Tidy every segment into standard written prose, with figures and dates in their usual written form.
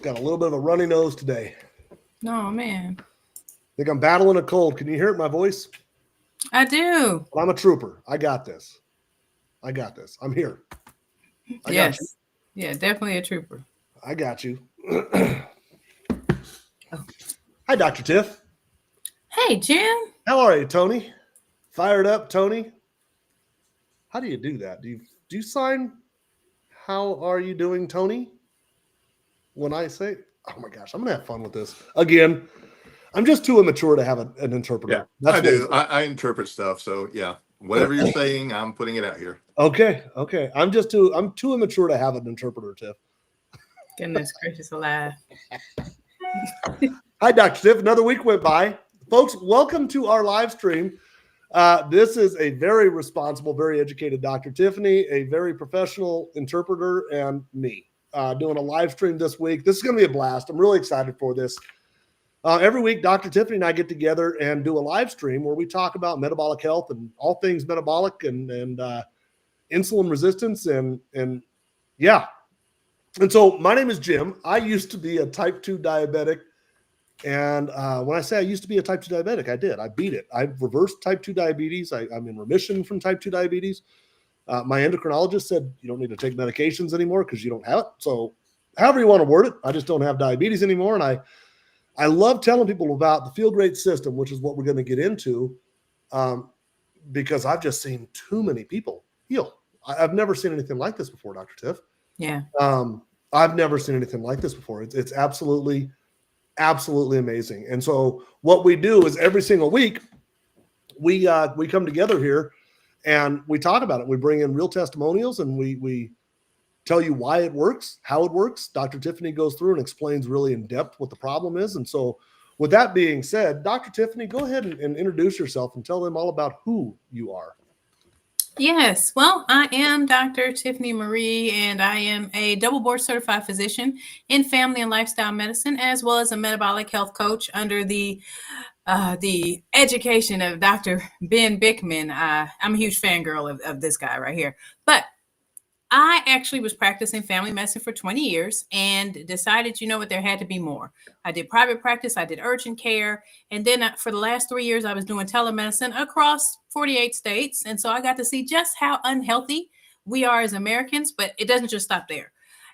Got a little bit of a runny nose today. Oh, man. Think I'm battling a cold. Can you hear it in my voice? I do. Well, I'm a trooper. I got this. I'm here. I got you. Yes. Yeah, definitely a trooper. I got you. Oh. Hi, Dr. Tiff. Hey, Jim. How are you, Tony? Fired up, Tony? How do you do that? Do you sign how are you doing, Tony? When I say, oh my gosh, I'm going to have fun with this. Again, I'm just too immature to have an interpreter. Yeah, I do. I interpret stuff. So yeah, whatever you're saying, I'm putting it out here. Okay. I'm too immature to have an interpreter, Tiff. Goodness gracious alive. Hi, Dr. Tiff. Another week went by. Folks, welcome to our live stream. This is a very responsible, very educated Dr. Tiffany, a very professional interpreter, and me doing a live stream this week. This is going to be a blast. I'm really excited for this. Every week, Dr. Tiffany and I get together and do a live stream where we talk about metabolic health and all things metabolic and insulin resistance and yeah. And so my name is Jim. I used to be a type 2 diabetic. And when I say I used to be a type 2 diabetic, I did. I beat it. I reversed type 2 diabetes. I'm in remission from type 2 diabetes. My endocrinologist said, you don't need to take medications anymore because you don't have it. So however you want to word it, I just don't have diabetes anymore. And I love telling people about the Feel Great system, which is what we're going to get into, because I've just seen too many people heal. I've never seen anything like this before, Dr. Tiff. Yeah. I've never seen anything like this before. It's absolutely amazing. And so what we do is every single week we come together here and we talk about it. We bring in real testimonials and we tell you why it works, how it works. Dr. Tiffany goes through and explains really in depth what the problem is. And so with that being said, Dr. Tiffany, go ahead and introduce yourself and tell them all about who you are. Yes. Well, I am Dr. Tiffany Marie, and I am a double board certified physician in family and lifestyle medicine, as well as a metabolic health coach under the education of Dr. Ben Bickman. I'm a huge fangirl of this guy right here. But I actually was practicing family medicine for 20 years and decided, you know what, there had to be more. I did private practice, I did urgent care, and then for the last 3 years, I was doing telemedicine across 48 states. And so I got to see just how unhealthy we are as Americans, but it doesn't just stop there.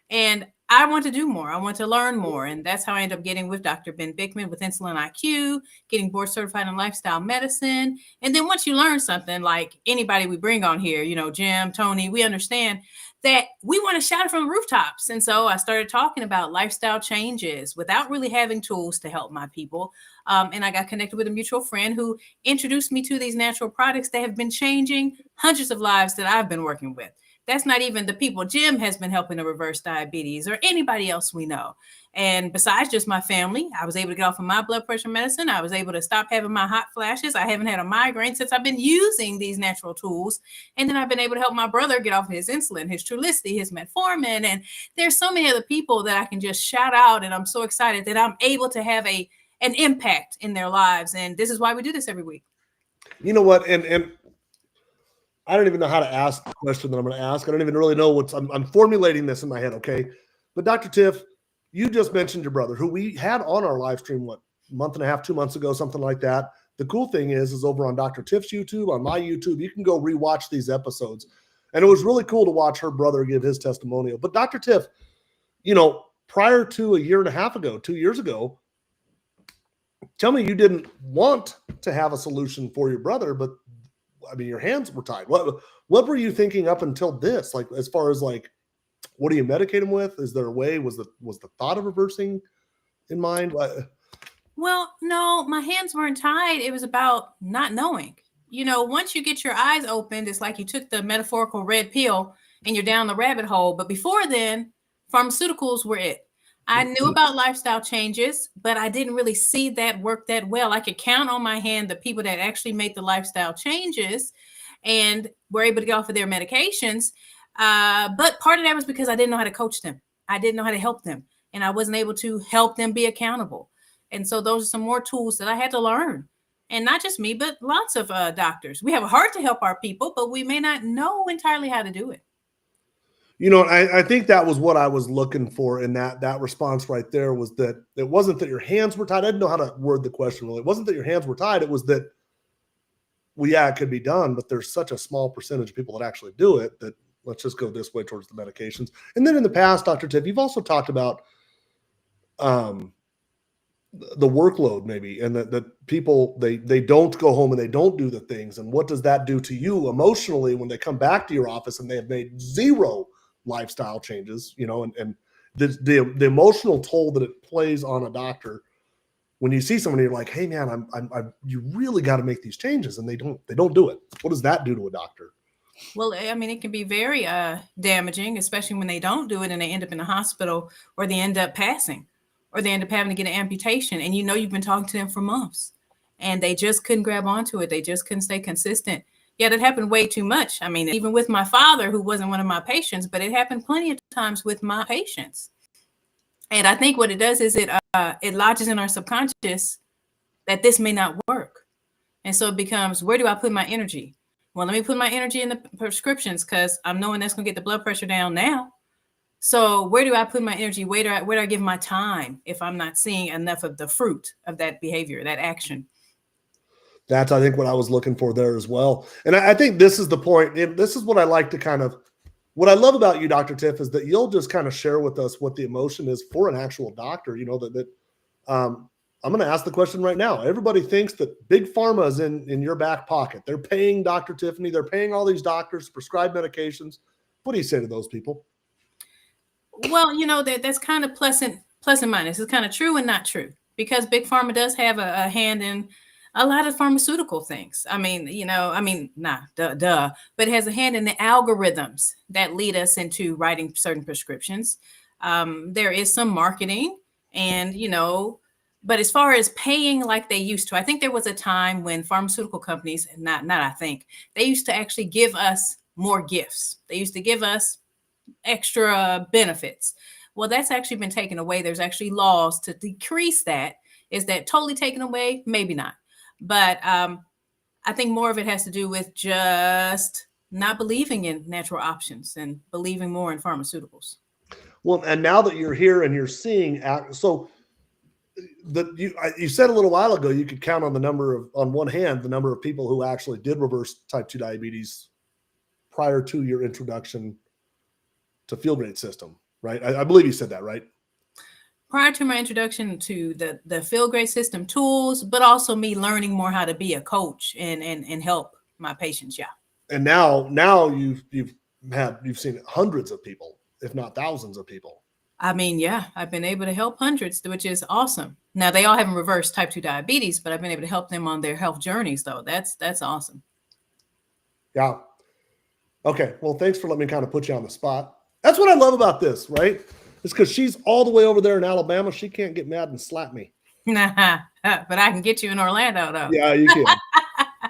And I want to do more. I want to learn more. And that's how I ended up getting with Dr. Ben Bickman with Insulin IQ, getting board certified in lifestyle medicine. And then once you learn something, like anybody we bring on here, you know, Jim, Tony, we understand that we want to shout it from the rooftops. And so I started talking about lifestyle changes without really having tools to help my people. And I got connected with a mutual friend who introduced me to these natural products that have been changing hundreds of lives that I've been working with. That's not even the people Jim has been helping to reverse diabetes or anybody else we know. And besides just my family, I was able to get off of my blood pressure medicine. I was able to stop having my hot flashes. I haven't had a migraine since I've been using these natural tools. And then I've been able to help my brother get off his insulin, his Trulicity, his metformin. And there's so many other people that I can just shout out. And I'm so excited that I'm able to have an impact in their lives. And this is why we do this every week. You know what? And I don't even know how to ask the question that I'm going to ask. I don't even really know I'm formulating this in my head. Okay. But Dr. Tiff, you just mentioned your brother who we had on our live stream, a month and a half, 2 months ago, something like that. The cool thing is over on Dr. Tiff's YouTube, on my YouTube, you can go rewatch these episodes. And it was really cool to watch her brother give his testimonial. But Dr. Tiff, you know, prior to a year and a half ago, 2 years ago, tell me you didn't want to have a solution for your brother, but I mean, your hands were tied. What were you thinking up until this? Like, as far as like, what do you medicate him with? Is there a way? Was the thought of reversing in mind? Well, no, my hands weren't tied. It was about not knowing. You know, once you get your eyes opened, it's like you took the metaphorical red pill and you're down the rabbit hole. But before then, pharmaceuticals were it. I knew about lifestyle changes, but I didn't really see that work that well. I could count on my hand the people that actually made the lifestyle changes and were able to get off of their medications. But part of that was because I didn't know how to coach them. I didn't know how to help them. And I wasn't able to help them be accountable. And so those are some more tools that I had to learn. And not just me, but lots of doctors. We have a heart to help our people, but we may not know entirely how to do it. I think that was what I was looking for in that response right there, was that it wasn't that your hands were tied. I didn't know how to word the question really. It wasn't that your hands were tied. It was that, well, yeah, it could be done, but there's such a small percentage of people that actually do it that let's just go this way towards the medications. And then in the past, Dr. Tiff, you've also talked about the workload maybe, and that people, they don't go home and they don't do the things. And what does that do to you emotionally when they come back to your office and they have made zero lifestyle changes, and the emotional toll that it plays on a doctor when you see somebody, you're like, hey man, you really got to make these changes, and they don't do it. What does that do to a doctor? Well, I mean, it can be very damaging, especially when they don't do it and they end up in the hospital, or they end up passing, or they end up having to get an amputation. And you've been talking to them for months and they just couldn't grab onto it. They just couldn't stay consistent. Yeah, that happened way too much. I mean, even with my father, who wasn't one of my patients, but it happened plenty of times with my patients. And I think what it does is it lodges in our subconscious that this may not work. And so it becomes, where do I put my energy? Well, let me put my energy in the prescriptions, because I'm knowing that's going to get the blood pressure down now. So where do I put my energy? Where do I give my time if I'm not seeing enough of the fruit of that behavior, that action? That's, I think, what I was looking for there as well. And I think this is the point. This is what I like to what I love about you, Dr. Tiff, is that you'll just kind of share with us what the emotion is for an actual doctor. I'm going to ask the question right now. Everybody thinks that big pharma is in your back pocket. They're paying Dr. Tiffany. They're paying all these doctors to prescribe medications. What do you say to those people? Well, that's kind of plus and minus. It's kind of true and not true, because big pharma does have a hand in a lot of pharmaceutical things. I mean, but it has a hand in the algorithms that lead us into writing certain prescriptions. There is some marketing, and but as far as paying like they used to, I think there was a time when pharmaceutical companies, they used to actually give us more gifts. They used to give us extra benefits. Well, that's actually been taken away. There's actually laws to decrease that. Is that totally taken away? Maybe not. But I think more of it has to do with just not believing in natural options and believing more in pharmaceuticals. Well, and now that you're here and you're seeing, so you said a little while ago you could count on the number of people who actually did reverse type 2 diabetes prior to your introduction to field grade system, right? I believe you said that, right? Prior to my introduction to the field grade system tools, but also me learning more how to be a coach and help my patients. Yeah. And now you've seen hundreds of people, if not thousands of people. I mean, yeah, I've been able to help hundreds, which is awesome. Now, they all haven't reversed type 2 diabetes, but I've been able to help them on their health journeys, though. That's awesome. Yeah. Okay. Well, thanks for letting me kind of put you on the spot. That's what I love about this, right? It's because she's all the way over there in Alabama. She can't get mad and slap me. But I can get you in Orlando, though. Yeah, you can.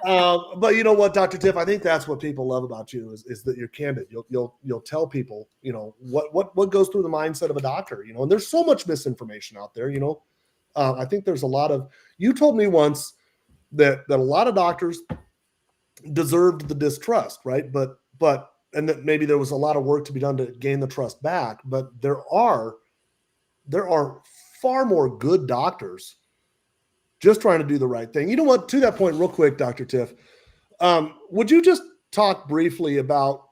But you know what, Dr. Tiff, I think that's what people love about you is that you're candid. You'll tell people, what goes through the mindset of a doctor, and there's so much misinformation out there. I think there's a lot of, you told me once that a lot of doctors deserved the distrust, right? And that maybe there was a lot of work to be done to gain the trust back, but there are far more good doctors just trying to do the right thing. You know what? To that point, real quick, Dr. Tiff, would you just talk briefly about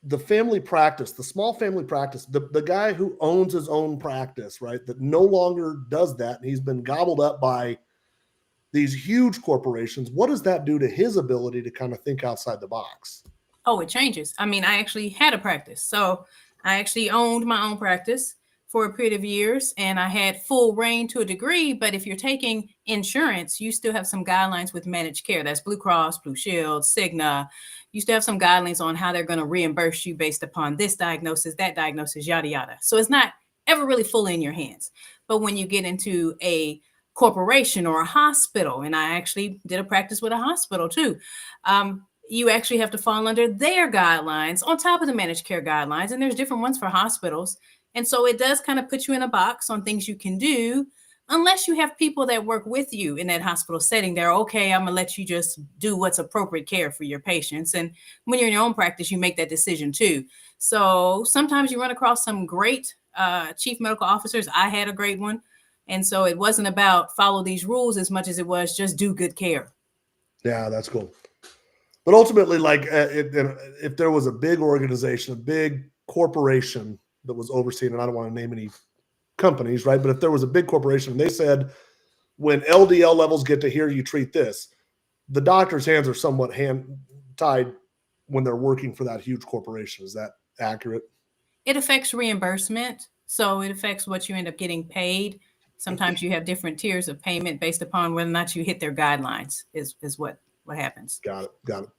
the family practice, the small family practice, the guy who owns his own practice, right? That no longer does that. And he's been gobbled up by these huge corporations. What does that do to his ability to kind of think outside the box? Oh, it changes. I mean, I actually had a practice. So I actually owned my own practice for a period of years, and I had full reign to a degree. But if you're taking insurance, you still have some guidelines with managed care. That's Blue Cross, Blue Shield, Cigna. You still have some guidelines on how they're going to reimburse you based upon this diagnosis, that diagnosis, yada, yada. So it's not ever really fully in your hands. But when you get into a corporation or a hospital, and I actually did a practice with a hospital too, you actually have to fall under their guidelines on top of the managed care guidelines. And there's different ones for hospitals. And so it does kind of put you in a box on things you can do. unless you have people that work with you in that hospital setting, they're okay. I'm gonna let you just do what's appropriate care for your patients. And when you're in your own practice, you make that decision too. So sometimes you run across some great chief medical officers. I had a great one. And so it wasn't about follow these rules as much as it was just do good care. Yeah, that's cool. But ultimately, like if there was a big organization, a big corporation that was overseeing, and I don't want to name any companies, right? But if there was a big corporation and they said, when LDL levels get to here, you treat this, the doctor's hands are somewhat tied when they're working for that huge corporation. Is that accurate? It affects reimbursement. So it affects what you end up getting paid. Sometimes you have different tiers of payment based upon whether or not you hit their guidelines is what happens. Got it.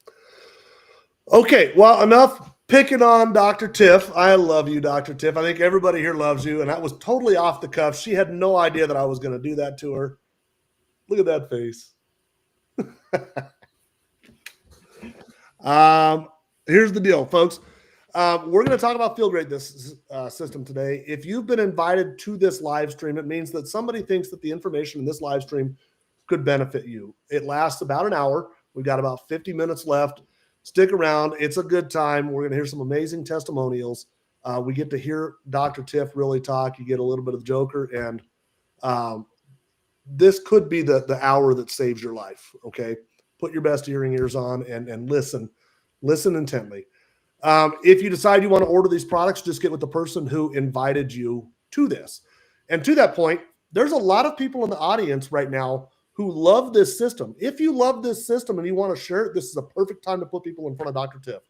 Okay, well, enough picking on Dr. Tiff. I love you, Dr. Tiff. I think everybody here loves you, and that was totally off the cuff. She had no idea that I was going to do that to her. Look at that face. Here's the deal, folks. We're going to talk about Feel Great this system today. If you've been invited to this live stream, it means that somebody thinks that the information in this live stream could benefit you. It lasts about an hour. We've got about 50 minutes left. Stick around. It's a good time. We're going to hear some amazing testimonials. We get to hear Dr. Tiff really talk. You get a little bit of the Joker, and this could be the hour that saves your life. Okay, put your best hearing ears on and listen intently. If you decide you want to order these products, just get with the person who invited you to this. And to that point, there's a lot of people in the audience right now who love this system. If you love this system and you want to share it, this is a perfect time to put people in front of Dr. Tiff.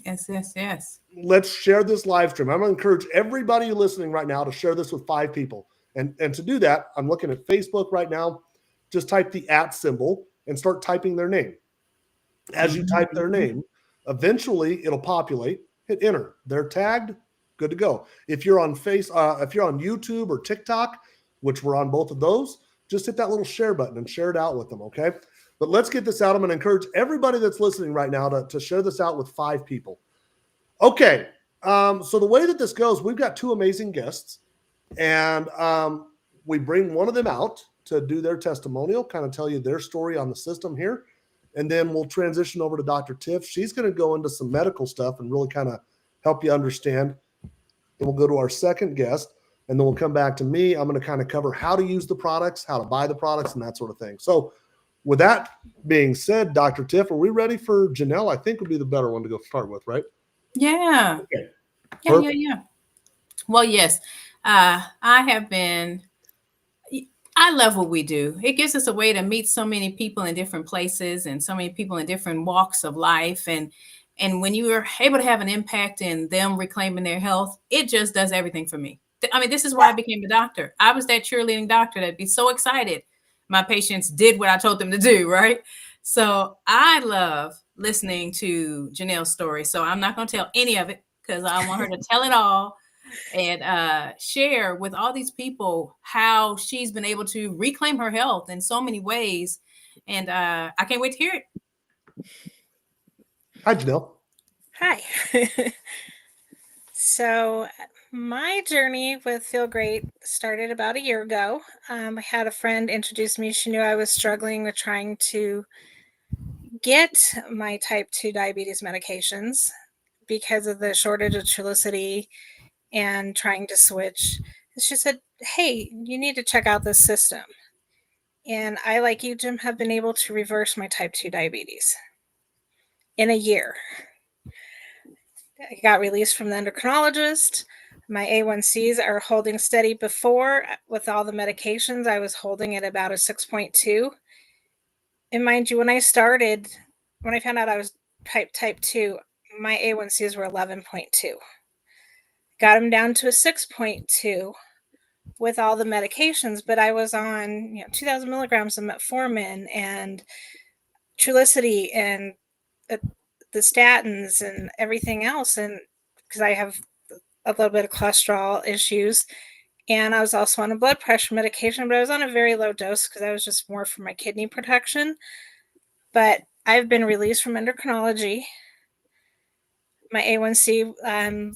Yes. Let's share this live stream. I'm going to encourage everybody listening right now to share this with 5 people. And to do that, I'm looking at Facebook right now. Just type the @ symbol and start typing their name. As you type their name, eventually it'll populate. Hit enter. They're tagged. Good to go. If you're on YouTube or TikTok, which we're on both of those, just hit that little share button and share it out with them. Okay. But let's get this out. I'm going to encourage everybody that's listening right now to share this out with 5 people. Okay. So the way that this goes, we've got 2 amazing guests, and we bring one of them out to do their testimonial, kind of tell you their story on the system here. And then we'll transition over to Dr. Tiff. She's going to go into some medical stuff and really kind of help you understand. Then we'll go to our second guest, and then we'll come back to me. I'm going to kind of cover how to use the products, how to buy the products, and that sort of thing. So with that being said, Dr. Tiff, are we ready for Janelle? I think would be the better one to go start with, right? Yeah. Okay. Yeah. Well, yes. I love what we do. It gives us a way to meet so many people in different places and so many people in different walks of life. And when you are able to have an impact in them reclaiming their health, it just does everything for me. I mean, this is why I became a doctor. I was that cheerleading doctor that'd be so excited my patients did what I told them to do, right? So I love listening to Janelle's story. So I'm not going to tell any of it because I want her to tell it all and share with all these people how she's been able to reclaim her health in so many ways. And I can't wait to hear it. Hi, Janelle. Hi. So my journey with Feel Great started about a year ago. I had a friend introduce me. She knew I was struggling with trying to get my type 2 diabetes medications because of the shortage of Trulicity and trying to switch. She said, hey, you need to check out this system. And I, like you, Jim, have been able to reverse my type 2 diabetes in a year. I got released from the endocrinologist. My A1Cs are holding steady. Before, with all the medications, I was holding at about a 6.2. And mind you, when I found out I was type 2, my A1Cs were 11.2. Got them down to a 6.2 with all the medications, but I was on 2,000 milligrams of metformin and Trulicity and the statins and everything else, and because I have a little bit of cholesterol issues, and I was also on a blood pressure medication, but I was on a very low dose because I was just more for my kidney protection. But I've been released from endocrinology. My A1C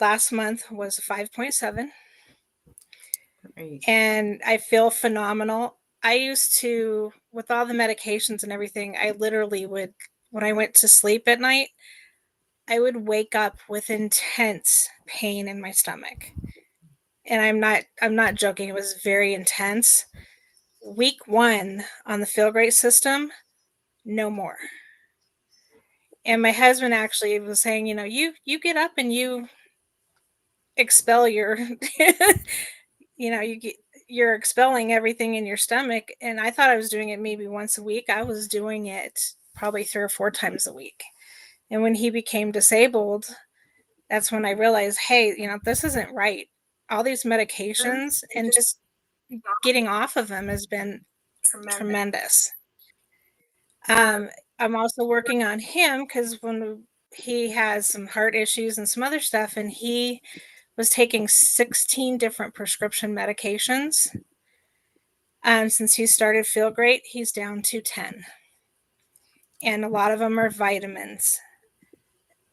last month was 5.7. Great. and I feel phenomenal. I used to, with all the medications and everything, I literally would, when I went to sleep at night, I would wake up with intense pain in my stomach. And I'm not joking, it was very intense. Week 1 on the Feel Great system, no more. And my husband actually was saying, you get up and you expel your you're expelling everything in your stomach. And I thought I was doing it maybe once a week. I was doing it probably 3 or 4 times a week. And when he became disabled, that's when I realized, hey, this isn't right. All these medications and just getting off of them has been tremendous. I'm also working on him because when he has some heart issues and some other stuff, and he was taking 16 different prescription medications. Since he started Feel Great, he's down to 10. And a lot of them are vitamins.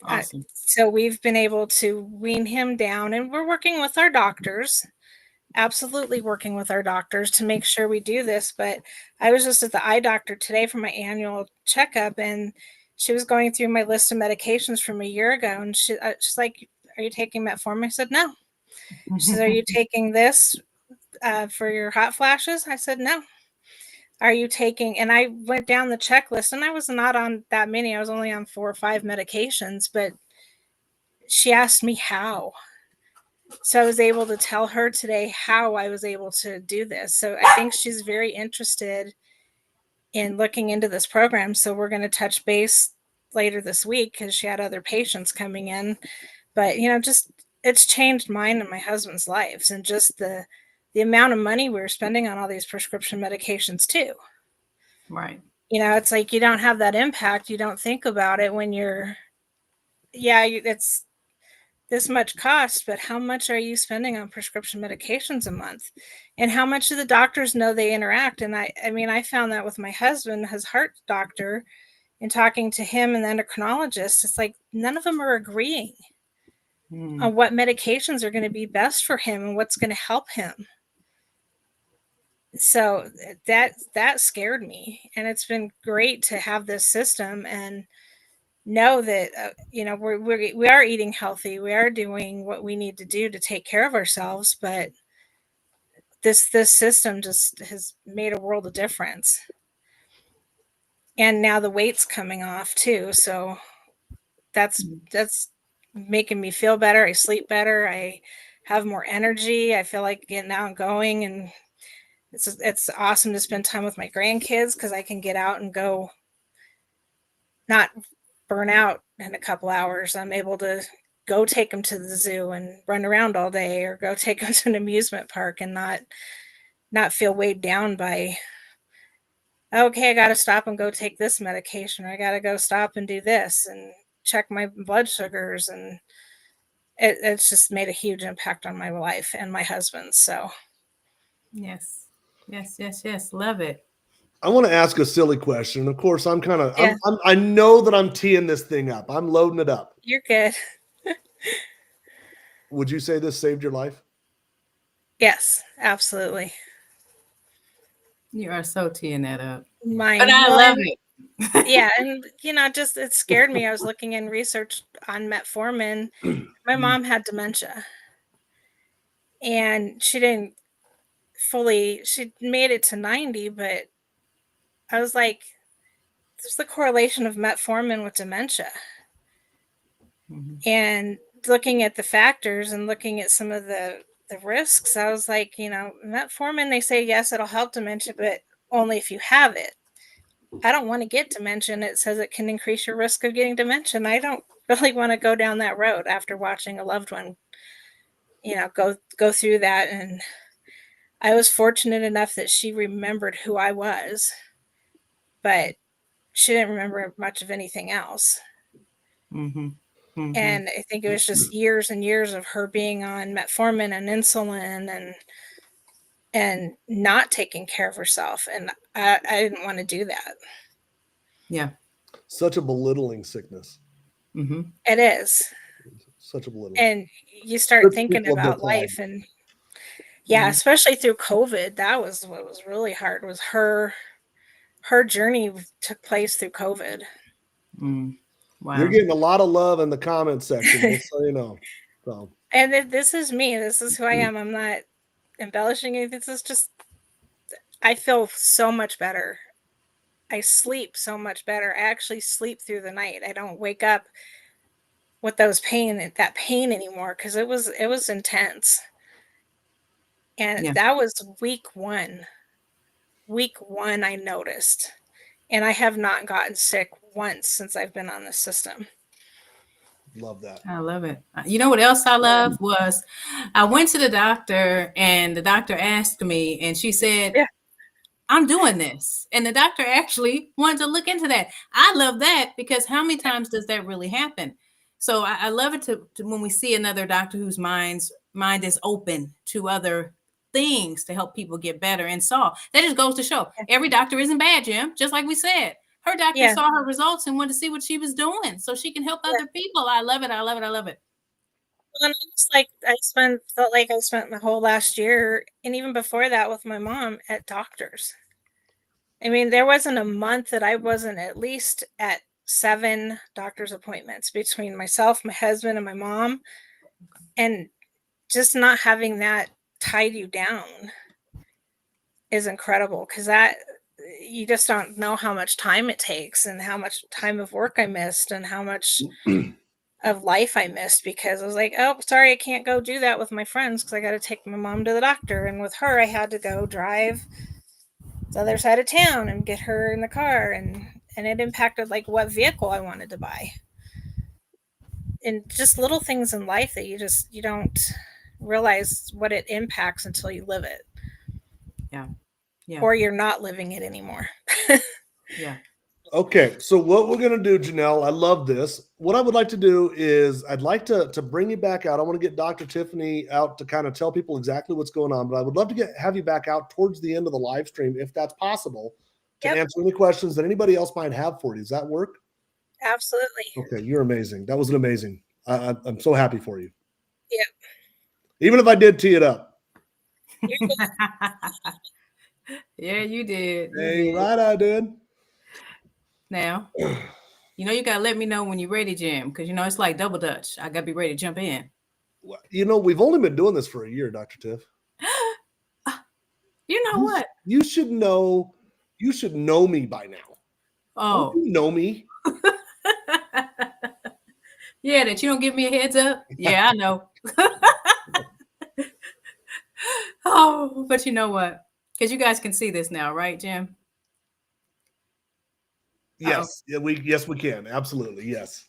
Awesome. So we've been able to wean him down, and we're working with our doctors, absolutely working with our doctors to make sure we do this. But I was just at the eye doctor today for my annual checkup, and she was going through my list of medications from a year ago. And she's like, are you taking metformin? I said, no. She said, are you taking this for your hot flashes? I said, no. Are you taking, and I went down the checklist, and I was not on that many. I was only on 4 or 5 medications, but she asked me how. So I was able to tell her today how I was able to do this. So I think she's very interested in looking into this program. So we're going to touch base later this week because she had other patients coming in. But, just it's changed mine and my husband's lives, and just the amount of money we were spending on all these prescription medications too. Right. It's like you don't have that impact. You don't think about it when it's this much cost, but how much are you spending on prescription medications a month? And how much do the doctors know they interact? And I found that with my husband, his heart doctor, and talking to him and the endocrinologist, it's like none of them are agreeing on what medications are going to be best for him and what's going to help him. So that scared me, and it's been great to have this system and know that we are eating healthy, we are doing what we need to do to take care of ourselves, but this system just has made a world of difference. And now the weight's coming off too, so that's making me feel better. I sleep better, I have more energy, I feel like getting out and going, and it's awesome to spend time with my grandkids because I can get out and go, not burn out in a couple hours. I'm able to go take them to the zoo and run around all day, or go take them to an amusement park and not feel weighed down by, okay, I got to stop and go take this medication, or I got to go stop and do this and check my blood sugars. And it's just made a huge impact on my life and my husband's. So Yes. Love it. I want to ask a silly question. Of course, Yeah. I know that I'm teeing this thing up. I'm loading it up. You're good. Would you say this saved your life? Yes, absolutely. You are so teeing that up. Mine. But I love it. Yeah, and just it scared me. I was looking in research on metformin. My mom had dementia, and she made it to 90, but I was like, there's the correlation of metformin with dementia. And looking at the factors and looking at some of the risks, I was like, metformin, they say, yes, it'll help dementia, but only if you have it. I don't want to get dementia. It says it can increase your risk of getting dementia. And I don't really want to go down that road after watching a loved one, go through that. And I was fortunate enough that she remembered who I was, but she didn't remember much of anything else. And I think it was just years and years of her being on metformin and insulin and not taking care of herself. And I didn't want to do that. Yeah. Such a belittling sickness. It is. Such a belittling. And you start thinking about life, and Yeah, especially through COVID. That was what was really hard, was her journey took place through COVID. Wow. You're getting a lot of love in the comments section, just so you know. So, And this is me. This is who I am. I'm not embellishing anything. This is just, I feel so much better. I sleep so much better. I actually sleep through the night. I don't wake up with that pain anymore, because it was intense. And Yeah. that was week 1. Week 1 I noticed. And I have not gotten sick once since I've been on the system. love that. I love it. You know what else I love was I went to the doctor and the doctor asked me and she said, Yeah. I'm doing this. And the doctor actually wanted to look into that. I love that, because how many times does that really happen? So I love it to when we see another doctor whose mind is open to other things to help people get better. And that just goes to show every doctor isn't bad, Jim, just like we said. Her doctor saw her results and wanted to see what she was doing so she can help other people. I love it. I love it. I love it. Well, and I felt like I spent my whole last year, and even before that, with my mom at doctors. I mean, there wasn't a month that I wasn't at least at 7 doctor's appointments between myself, my husband, and my mom. And just not having that tied you down is incredible, because that, you just don't know how much time it takes and how much time of work I missed and how much of life I missed, because I was like, oh, sorry, I can't go do that with my friends because I got to take my mom to the doctor. And with her, I had to go drive the other side of town and get her in the car. And it impacted like what vehicle I wanted to buy. And just little things in life that you don't realize what it impacts until you live it. Yeah. Yeah. Or you're not living it anymore. Yeah. Okay, so what we're going to do, Janelle, I love this. What I would like to do is I'd like to bring you back out. I want to get Dr. Tiffany out to kind of tell people exactly what's going on, but I would love to have you back out towards the end of the live stream, if that's possible, to answer any questions that anybody else might have for you. Does that work? Absolutely. Okay, you're amazing. That was an amazing. I'm so happy for you. Yeah. Even if I did tee it up. Yeah, you did. Dang right, I did. Now, you got to let me know when you're ready, Jim, because, it's like double dutch. I got to be ready to jump in. We've only been doing this for a year, Dr. Tiff. You know what? You should know me by now. Oh. Don't you know me? Yeah, that you don't give me a heads up? Yeah, I know. Oh, but you know what? Because you guys can see this now, right, Jim? Yes. Yeah, yes, we can. Absolutely. Yes.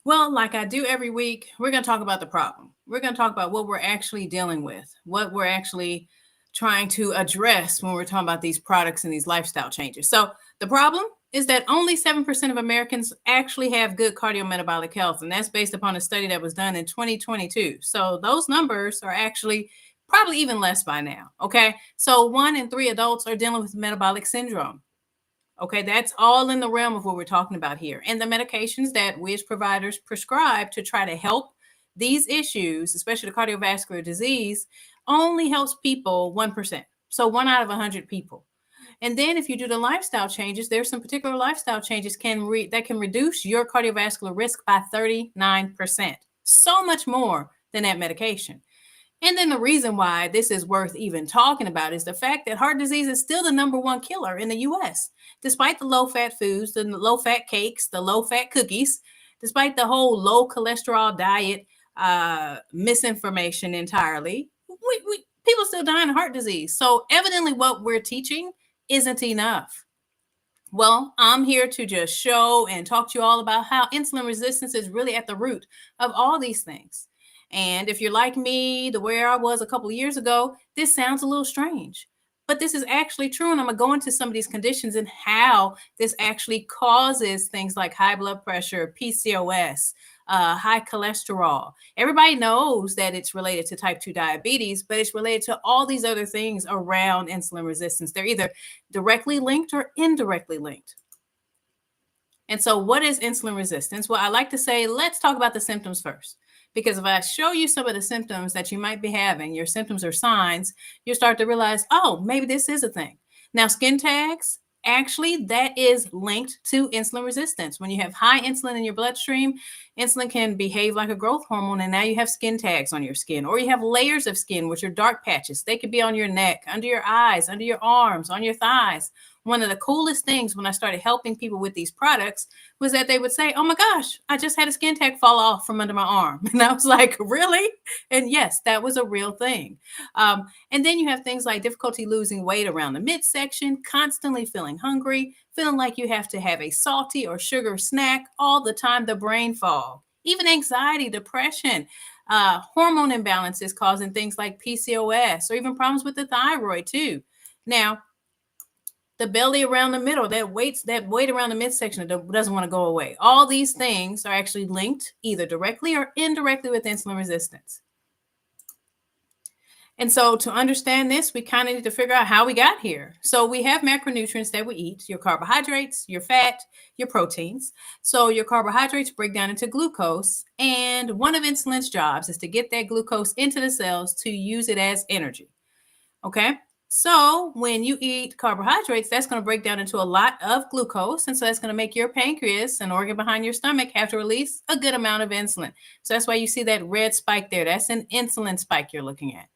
Well, like I do every week, we're going to talk about the problem. We're going to talk about what we're actually dealing with, what we're actually trying to address when we're talking about these products and these lifestyle changes. So the problem is that only 7% of Americans actually have good cardiometabolic health. And that's based upon a study that was done in 2022. So those numbers are actually probably even less by now. Okay. So 1 in 3 adults are dealing with metabolic syndrome. Okay, that's all in the realm of what we're talking about here. And the medications that we as providers prescribe to try to help these issues, especially the cardiovascular disease, only helps people 1%. So 1 out of 100 people. And then if you do the lifestyle changes, there's some particular lifestyle changes that can reduce your cardiovascular risk by 39%. So much more than that medication. And then the reason why this is worth even talking about is the fact that heart disease is still the #1 killer in the US, despite the low-fat foods, the low-fat cakes, the low-fat cookies, despite the whole low cholesterol diet misinformation entirely. People still dying of heart disease. So evidently what we're teaching isn't enough. Well, I'm here to just show and talk to you all about how insulin resistance is really at the root of all these things. And if you're like me, the way I was a couple of years ago, this sounds a little strange, but this is actually true. And I'm going to go into some of these conditions and how this actually causes things like high blood pressure, PCOS, high cholesterol. Everybody knows that it's related to type 2 diabetes, but it's related to all these other things around insulin resistance. They're either directly linked or indirectly linked. And so what is insulin resistance? Well, I like to say, let's talk about the symptoms first. Because if I show you some of the symptoms that you might be having, your symptoms or signs, you start to realize, oh, maybe this is a thing. Now, skin tags, actually, that is linked to insulin resistance. When you have high insulin in your bloodstream, insulin can behave like a growth hormone, and now you have skin tags on your skin, or you have layers of skin, which are dark patches. They could be on your neck, under your eyes, under your arms, on your thighs. One of the coolest things when I started helping people with these products was that they would say, oh my gosh, I just had a skin tag fall off from under my arm. And I was like, really? And yes, that was a real thing. And then you have things like difficulty losing weight around the midsection, constantly feeling hungry, feeling like you have to have a salty or sugar snack all the time, the brain fog, even anxiety, depression, hormone imbalances causing things like PCOS, or even problems with the thyroid too. Now, the belly around the middle, that weight around the midsection doesn't want to go away. All these things are actually linked either directly or indirectly with insulin resistance. And so to understand this, we kind of need to figure out how we got here. So we have macronutrients that we eat, your carbohydrates, your fat, your proteins. So your carbohydrates break down into glucose. And one of insulin's jobs is to get that glucose into the cells to use it as energy. Okay. So when you eat carbohydrates, that's going to break down into a lot of glucose. And so that's going to make your pancreas, an organ behind your stomach, have to release a good amount of insulin. So that's why you see that red spike there. That's an insulin spike you're looking at.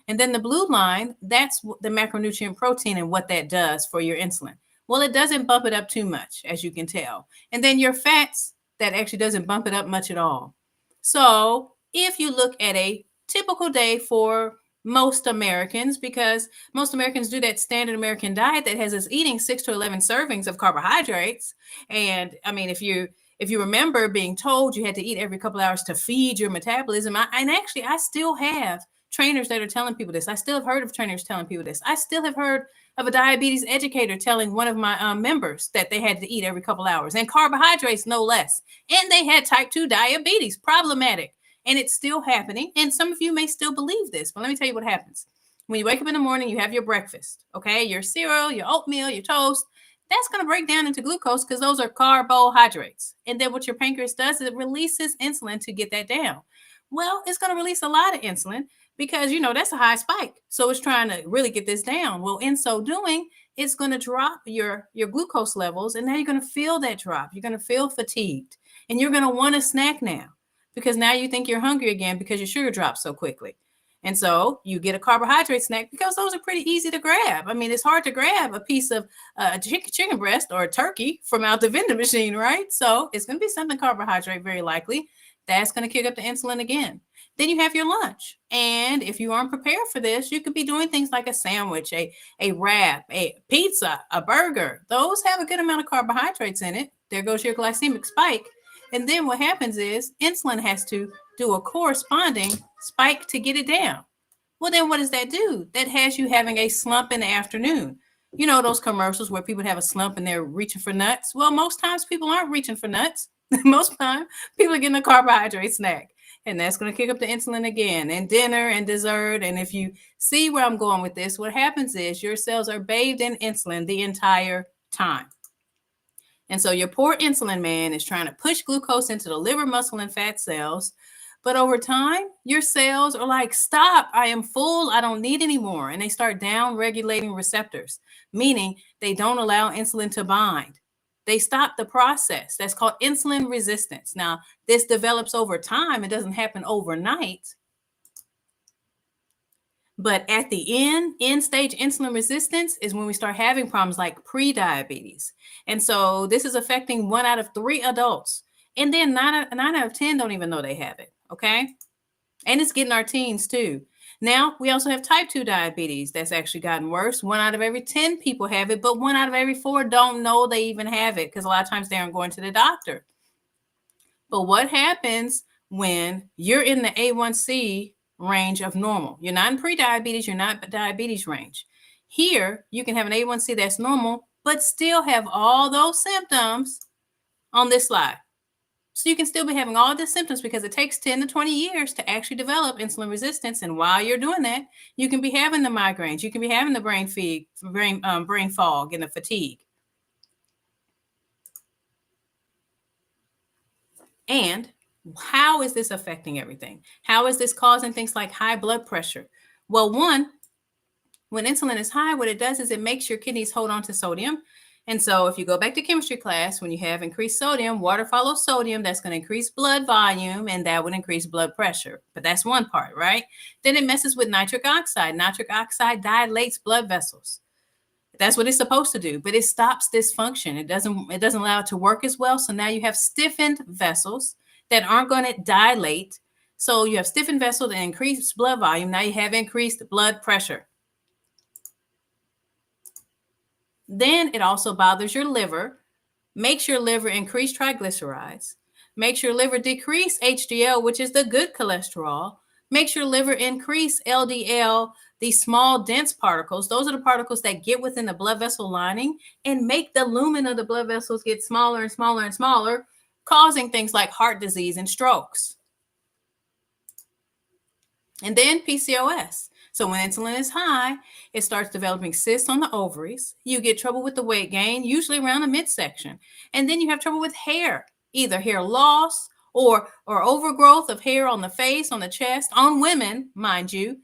And then the blue line, that's the macronutrient protein and what that does for your insulin. Well, it doesn't bump it up too much, as you can tell. And then your fats, that actually doesn't bump it up much at all. So if you look at a typical day for most Americans, because most Americans do that standard American diet that has us eating 6 to 11 servings of carbohydrates. And I mean, if you remember being told you had to eat every couple hours to feed your metabolism, I still have trainers that are telling people this. I still have heard of trainers telling people this. I still have heard of a diabetes educator telling one of my members that they had to eat every couple hours, and carbohydrates no less. And they had type 2 diabetes, problematic. And it's still happening. And some of you may still believe this, but let me tell you what happens. When you wake up in the morning, you have your breakfast, okay? Your cereal, your oatmeal, your toast. That's going to break down into glucose because those are carbohydrates. And then what your pancreas does is it releases insulin to get that down. Well, it's going to release a lot of insulin because, that's a high spike. So it's trying to really get this down. Well, in so doing, it's going to drop your glucose levels. And now you're going to feel that drop. You're going to feel fatigued. And you're going to want a snack now, because now you think you're hungry again because your sugar drops so quickly. And so you get a carbohydrate snack because those are pretty easy to grab. I mean, it's hard to grab a piece of chicken breast or a turkey from out the vending machine, right? So it's going to be something carbohydrate, very likely. That's going to kick up the insulin again. Then you have your lunch. And if you aren't prepared for this, you could be doing things like a sandwich, a wrap, a pizza, a burger. Those have a good amount of carbohydrates in it. There goes your glycemic spike. And then what happens is insulin has to do a corresponding spike to get it down. Well, then what does that do? That has you having a slump in the afternoon. You know, those commercials where people have a slump and they're reaching for nuts. Well, most times people aren't reaching for nuts. Most time people are getting a carbohydrate snack. And that's going to kick up the insulin again, and dinner and dessert. And if you see where I'm going with this, what happens is your cells are bathed in insulin the entire time. And so your poor insulin man is trying to push glucose into the liver, muscle, and fat cells. But over time, your cells are like, stop, I am full, I don't need any more. And they start down-regulating receptors, meaning they don't allow insulin to bind. They stop the process. That's called insulin resistance. Now, this develops over time. It doesn't happen overnight. But at the end stage insulin resistance is when we start having problems like pre-diabetes. And so this is affecting 1 out of 3 adults. And then 9 out of 10 don't even know they have it, okay? And it's getting our teens too. Now, we also have type 2 diabetes. That's actually gotten worse. 1 out of every 10 people have it, but 1 out of every 4 don't know they even have it because a lot of times they aren't going to the doctor. But what happens when you're in the A1C range of normal? You're not in pre-diabetes, you're not diabetes range. Here, you can have an A1C that's normal, but still have all those symptoms on this slide. So you can still be having all the symptoms because it takes 10 to 20 years to actually develop insulin resistance. And while you're doing that, you can be having the migraines, you can be having the brain fog and the fatigue. And How is this affecting everything? How is this causing things like high blood pressure? Well, one, when insulin is high, what it does is it makes your kidneys hold on to sodium. And so if you go back to chemistry class, when you have increased sodium, water follows sodium, that's going to increase blood volume, and that would increase blood pressure. But that's one part, right? Then it messes with nitric oxide. Nitric oxide dilates blood vessels. That's what it's supposed to do, but it stops dysfunction. It doesn't allow it to work as well. So now you have stiffened vessels that aren't going to dilate. So you have stiffened vessels and increased blood volume. Now you have increased blood pressure. Then it also bothers your liver, makes your liver increase triglycerides, makes your liver decrease HDL, which is the good cholesterol, makes your liver increase LDL, these small dense particles. Those are the particles that get within the blood vessel lining and make the lumen of the blood vessels get smaller and smaller and smaller, causing things like heart disease and strokes. And then PCOS. So when insulin is high, it starts developing cysts on the ovaries. You get trouble with the weight gain, usually around the midsection. And then you have trouble with hair, either hair loss or overgrowth of hair on the face, on the chest, on women, mind you.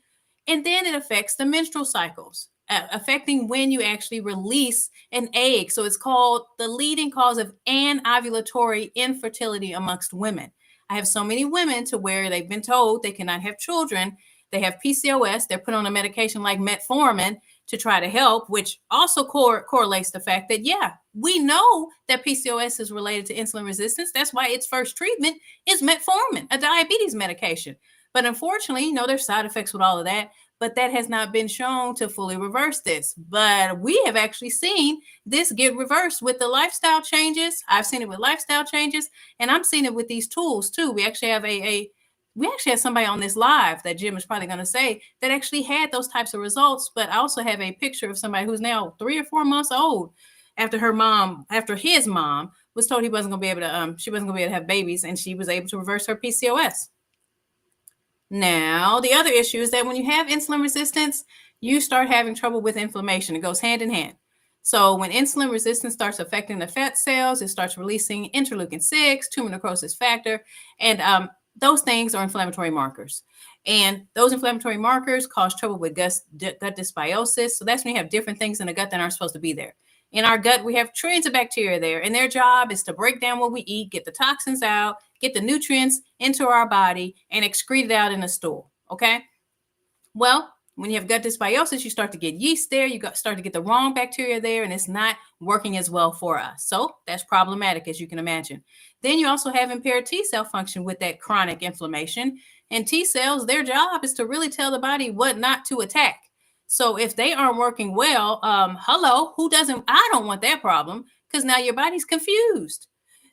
And then it affects the menstrual cycles, affecting when you actually release an egg. So it's called the leading cause of anovulatory infertility amongst women. I have so many women to where they've been told they cannot have children. They have PCOS. They're put on a medication like metformin to try to help, which also correlates the fact that, yeah, we know that PCOS is related to insulin resistance. That's why its first treatment is metformin, a diabetes medication. But unfortunately, there's side effects with all of that, but that has not been shown to fully reverse this. But we have actually seen this get reversed with the lifestyle changes. I've seen it with lifestyle changes, and I'm seeing it with these tools too. We actually have somebody on this live that Jim is probably going to say that actually had those types of results. But I also have a picture of somebody who's now 3 or 4 months old after his mom was told she wasn't going to be able to have babies, and she was able to reverse her PCOS. Now, the other issue is that when you have insulin resistance, you start having trouble with inflammation. It goes hand in hand. So when insulin resistance starts affecting the fat cells, it starts releasing interleukin-6, tumor necrosis factor, and those things are inflammatory markers. And those inflammatory markers cause trouble with gut dysbiosis. So that's when you have different things in the gut that aren't supposed to be there. In our gut, we have trillions of bacteria there, and their job is to break down what we eat, get the toxins out, get the nutrients into our body, and excrete it out in the stool, okay? Well, when you have gut dysbiosis, you start to get yeast there, start to get the wrong bacteria there, and it's not working as well for us. So that's problematic, as you can imagine. Then you also have impaired T cell function with that chronic inflammation, and T cells, their job is to really tell the body what not to attack. So if they aren't working well, who doesn't? I don't want that problem, because now your body's confused.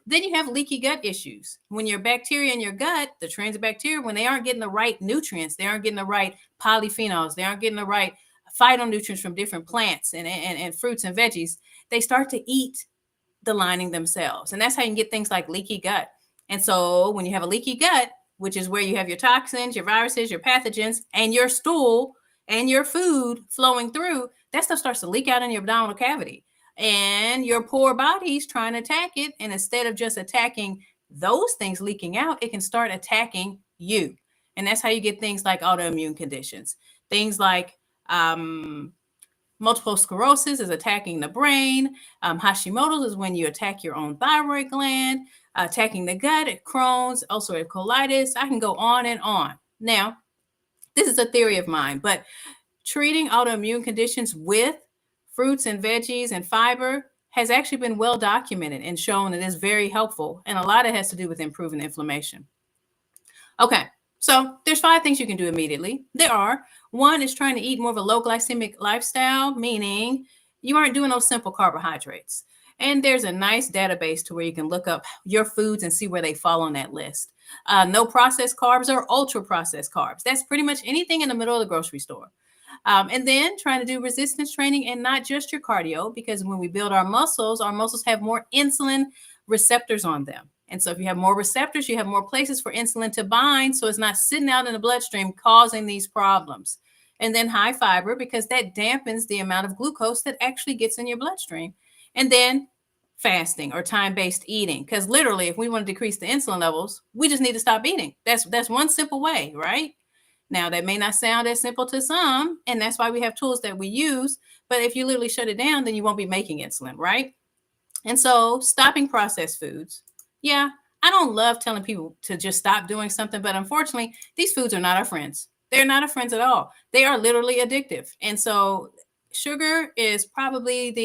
Then you have leaky gut issues. When your bacteria in your gut, the trains of bacteria, when they aren't getting the right nutrients, they aren't getting the right polyphenols, they aren't getting the right phytonutrients from different plants and fruits and veggies, they start to eat the lining themselves. And that's how you can get things like leaky gut. And so when you have a leaky gut, which is where you have your toxins, your viruses, your pathogens, and your stool and your food flowing through, that stuff starts to leak out in your abdominal cavity. And your poor body's trying to attack it. And instead of just attacking those things leaking out, it can start attacking you. And that's how you get things like autoimmune conditions. Things like multiple sclerosis is attacking the brain. Hashimoto's is when you attack your own thyroid gland, attacking the gut, Crohn's, ulcerative colitis. I can go on and on. Now, this is a theory of mine, but treating autoimmune conditions with fruits and veggies and fiber has actually been well documented and shown that it's very helpful. And a lot of it has to do with improving inflammation. Okay, so there's 5 things you can do immediately. One is trying to eat more of a low glycemic lifestyle, meaning you aren't doing those simple carbohydrates. And there's a nice database to where you can look up your foods and see where they fall on that list. No processed carbs or ultra processed carbs. That's pretty much anything in the middle of the grocery store. And then trying to do resistance training and not just your cardio, because when we build our muscles have more insulin receptors on them. And so if you have more receptors, you have more places for insulin to bind. So it's not sitting out in the bloodstream causing these problems. And then high fiber, because that dampens the amount of glucose that actually gets in your bloodstream. And then fasting or time-based eating. Because literally, if we want to decrease the insulin levels, we just need to stop eating. That's one simple way, right? Now, that may not sound as simple to some, and that's why we have tools that we use. But if you literally shut it down, then you won't be making insulin, right? And so stopping processed foods. Yeah, I don't love telling people to just stop doing something, but unfortunately, these foods are not our friends. They're not our friends at all. They are literally addictive. And so sugar is carbohydrate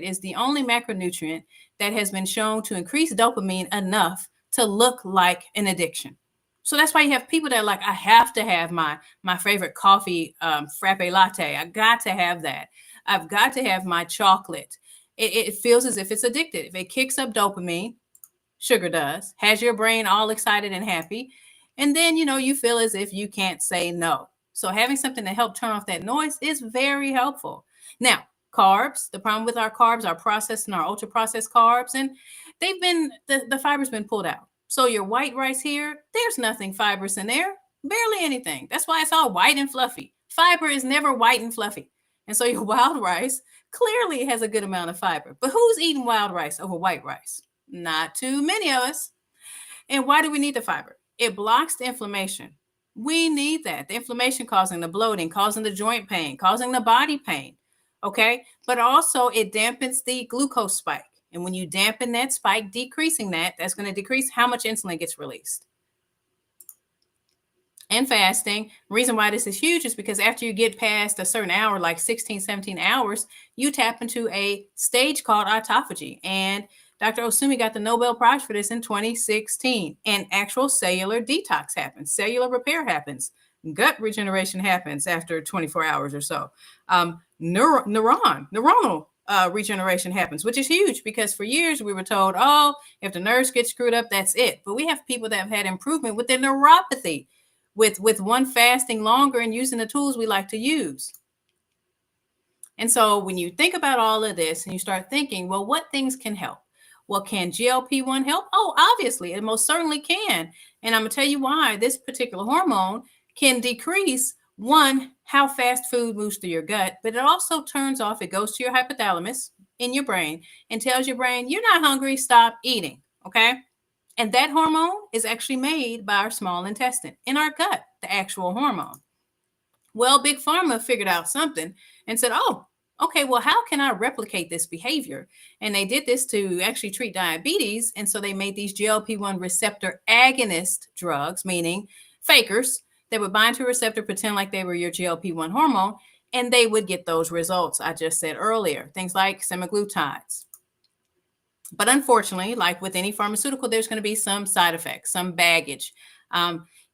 is the only macronutrient that has been shown to increase dopamine enough to look like an addiction. So that's why you have people that are like, I have to have my favorite coffee, frappe latte. I got to have that. I've got to have my chocolate. It feels as if it's addictive. It kicks up dopamine, sugar does, has your brain all excited and happy. And then, you feel as if you can't say no. So having something to help turn off that noise is very helpful. Now, carbs, the problem with our carbs, our processed and our ultra processed carbs, and the fiber's been pulled out. So your white rice here, there's nothing fibrous in there, barely anything. That's why it's all white and fluffy. Fiber is never white and fluffy. And so your wild rice clearly has a good amount of fiber. But who's eating wild rice over white rice? Not too many of us. And why do we need the fiber? It blocks the inflammation. We need that. The inflammation causing the bloating, causing the joint pain, causing the body pain. Okay. But also it dampens the glucose spike. And when you dampen that spike, decreasing that's going to decrease how much insulin gets released. And fasting, the reason why this is huge is because after you get past a certain hour, like 16, 17 hours, you tap into a stage called autophagy. And Dr. Osumi got the Nobel Prize for this in 2016. And actual cellular detox happens. Cellular repair happens. Gut regeneration happens after 24 hours or so. Neuronal regeneration happens, which is huge because for years we were told, oh, if the nerves get screwed up, that's it. But we have people that have had improvement with their neuropathy with one fasting longer and using the tools we like to use. And so when you think about all of this and you start thinking, well, what things can help? Well, can GLP-1 help? Oh, obviously, it most certainly can. And I'm going to tell you why. This particular hormone can decrease, one, how fast food moves through your gut, but it also turns off, it goes to your hypothalamus in your brain and tells your brain, you're not hungry, stop eating, okay? And that hormone is actually made by our small intestine in our gut, the actual hormone. Well, Big Pharma figured out something and said, oh, okay, well, how can I replicate this behavior? And they did this to actually treat diabetes. And so they made these GLP-1 receptor agonist drugs, meaning fakers that would bind to a receptor, pretend like they were your GLP-1 hormone, and they would get those results I just said earlier, things like semaglutides. But unfortunately, like with any pharmaceutical, there's going to be some side effects, some baggage.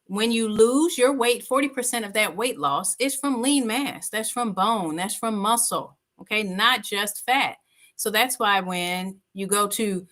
When you lose your weight, 40% of that weight loss is from lean mass. That's from bone. That's from muscle. Okay, not just fat. So that's why when you go to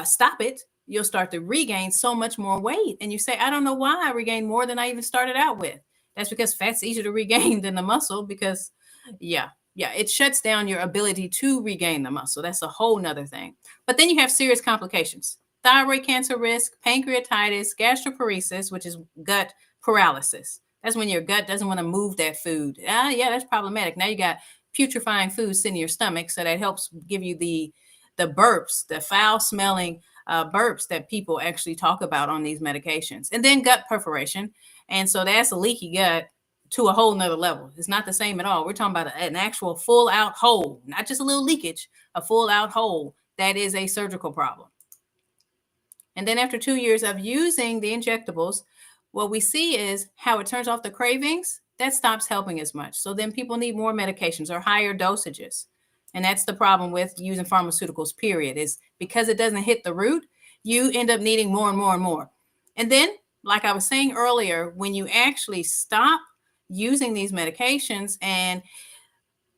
stop it, you'll start to regain so much more weight. And you say, I don't know why I regained more than I even started out with. That's because fat's easier to regain than the muscle because, yeah, it shuts down your ability to regain the muscle. That's a whole nother thing. But then you have serious complications. Thyroid cancer risk, pancreatitis, gastroparesis, which is gut paralysis. That's when your gut doesn't want to move that food. Yeah, that's problematic. Now you got putrefying food sitting in your stomach, so that helps give you the burps, the foul-smelling burps that people actually talk about on these medications. And then gut perforation. And so that's a leaky gut to a whole nother level. It's not the same at all. We're talking about an actual full-out hole, not just a little leakage, a full-out hole. That is a surgical problem. And then after 2 years of using the injectables, what we see is how it turns off the cravings. That stops helping as much. So then people need more medications or higher dosages. And that's the problem with using pharmaceuticals, period, is because it doesn't hit the root, you end up needing more and more and more. And then, like I was saying earlier, when you actually stop using these medications and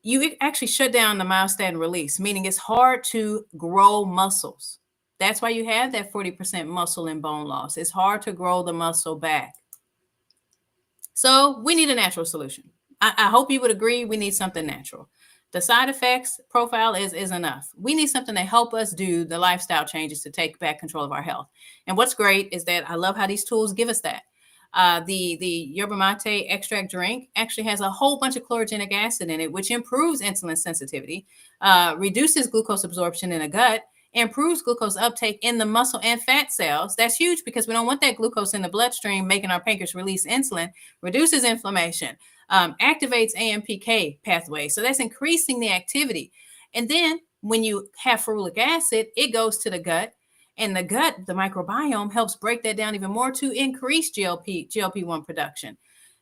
you actually shut down the myostatin release, meaning it's hard to grow muscles. That's why you have that 40% muscle and bone loss. It's hard to grow the muscle back. So we need a natural solution. I hope you would agree we need something natural. The side effects profile is enough. We need something to help us do the lifestyle changes to take back control of our health. And what's great is that I love how these tools give us that. The yerba mate extract drink actually has a whole bunch of chlorogenic acid in it, which improves insulin sensitivity, reduces glucose absorption in the gut, improves glucose uptake in the muscle and fat cells. That's huge because we don't want that glucose in the bloodstream making our pancreas release insulin, reduces inflammation, activates AMPK pathway. So that's increasing the activity. And then when you have ferulic acid, it goes to the gut. And the gut, the microbiome, helps break that down even more to increase GLP-1 production.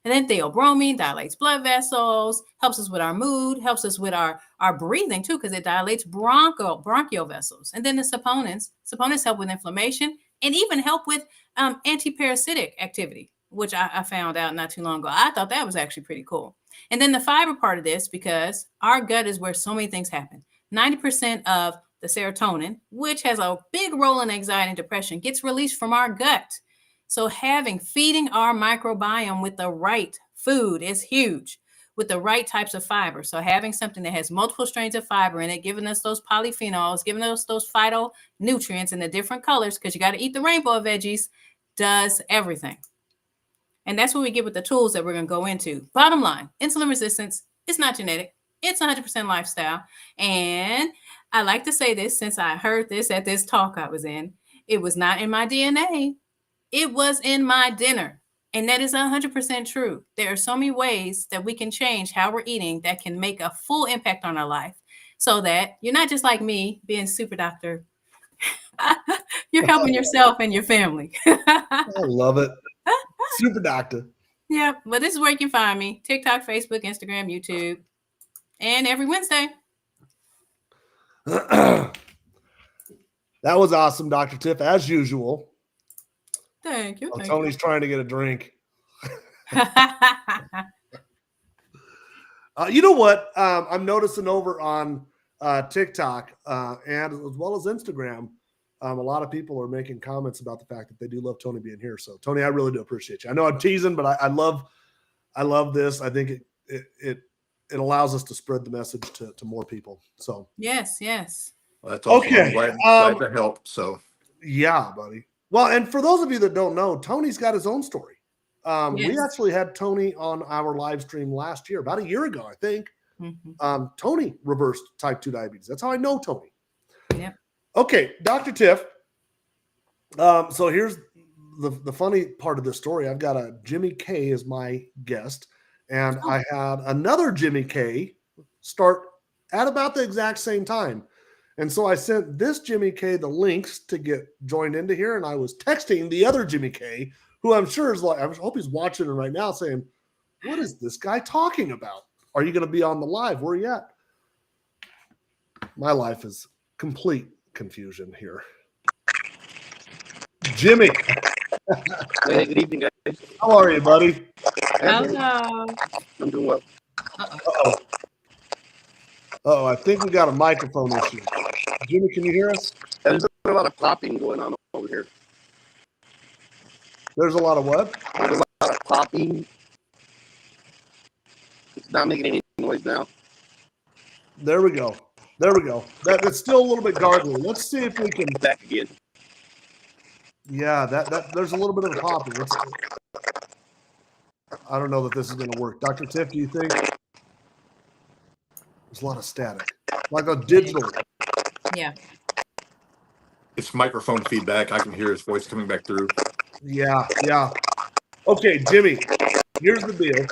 And then theobromine dilates blood vessels, helps us with our mood, helps us with our breathing too, because it dilates bronchial vessels. And then the saponins help with inflammation and even help with antiparasitic activity, which I found out not too long ago. I thought that was actually pretty cool. And then the fiber part of this, because our gut is where so many things happen. 90% of the serotonin, which has a big role in anxiety and depression, gets released from our gut. So feeding our microbiome with the right food is huge, with the right types of fiber. So having something that has multiple strains of fiber in it, giving us those polyphenols, giving us those phytonutrients in the different colors, because you got to eat the rainbow of veggies, does everything. And that's what we get with the tools that we're going to go into. Bottom line, insulin resistance is not genetic. It's 100% lifestyle. And I like to say this, since I heard this at this talk I was in, it was not in my DNA. It was in my dinner. And that is 100% true. There are so many ways that we can change how we're eating that can make a full impact on our life, so that you're not just like me being super doctor. You're helping yourself and your family. I love it. Super doctor. Yeah, but this is where you can find me: TikTok, Facebook, Instagram, YouTube, and every Wednesday. That was awesome, Dr. Tiff, as usual. Thank you. Tony's trying to get a drink. You know what? I'm noticing over on TikTok and as well as Instagram, a lot of people are making comments about the fact that they do love Tony being here. So, Tony, I really do appreciate you. I know I'm teasing, but I love this. I think it allows us to spread the message to more people. So yes. Well, that's awesome. Okay. I'm glad to help. So yeah, buddy. Well, and for those of you that don't know, Tony's got his own story. Yes. We actually had Tony on our live stream last year, about a year ago, I think. Mm-hmm. Tony reversed type 2 diabetes. That's how I know Tony. Yep. Okay, Dr. Tiff. So here's the funny part of this story. I've got a Jimmy K as my guest, and I had another Jimmy K start at about the exact same time. And so I sent this Jimmy K the links to get joined into here, and I was texting the other Jimmy K, who I'm sure is like, I hope he's watching it right now, saying, what is this guy talking about? Are you going to be on the live? Where are you at? My life is complete confusion here. Jimmy. Hey, good evening, guys. How are you, buddy? Hello. I'm doing well. Uh-oh. Oh, I think we got a microphone issue. Jimmy, can you hear us? There's a lot of popping going on over here. There's a lot of what? There's a lot of popping. It's not making any noise now. There we go. That's still a little bit gargly. Let's see if we can. Back again. Yeah, that there's a little bit of a popping. I don't know that this is going to work. Dr. Tiff, do you think? There's a lot of static, like a digital. Yeah. it's microphone feedback. I can hear his voice coming back through. Yeah. Okay, Jimmy, here's the deal.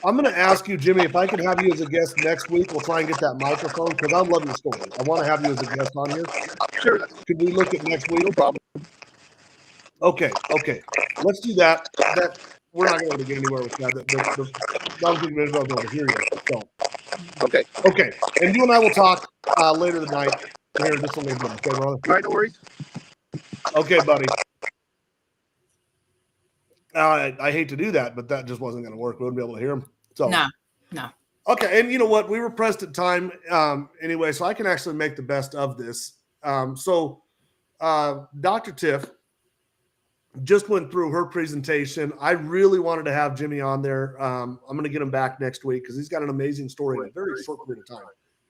I'm going to ask you, Jimmy, if I could have you as a guest next week. We'll try and get that microphone because I love your story. I want to have you as a guest on here. Sure. Could we look at next week? No problem. Okay. Let's do that. We're not going to get anywhere with that. I don't think we're going to hear you. So. Okay. And you and I will talk later tonight. Here, this will be good. Okay, brother? All right, no worries. Okay, buddy. I hate to do that, but that just wasn't going to work. We wouldn't be able to hear him. So No. Okay, and you know what? We were pressed at time anyway, so I can actually make the best of this. Dr. Tiff just went through her presentation. I really wanted to have Jimmy on there. I'm going to get him back next week because he's got an amazing story in a very short period of time.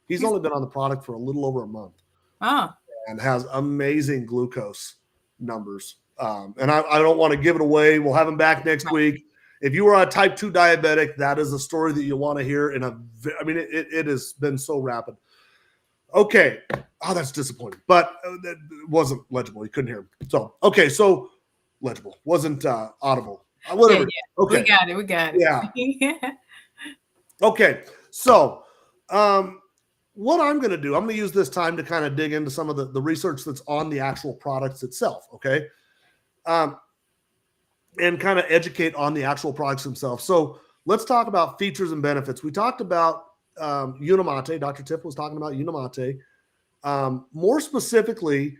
He's only been on the product for a little over a month. Oh. And has amazing glucose numbers. And I don't want to give it away. We'll have him back next week. If you are a type 2 diabetic, that is a story that you'll want to hear. It has been so rapid. Okay. Oh, that's disappointing. But it wasn't legible. You couldn't hear him. So, okay. So, legible. Wasn't audible. Whatever. Yeah. Okay. We got it. Yeah. Okay. So, what I'm going to do, I'm going to use this time to kind of dig into some of the research that's on the actual products itself. Okay. And kind of educate on the actual products themselves. So let's talk about features and benefits. We talked about Unimate. Dr. Tiff was talking about Unimate. More specifically,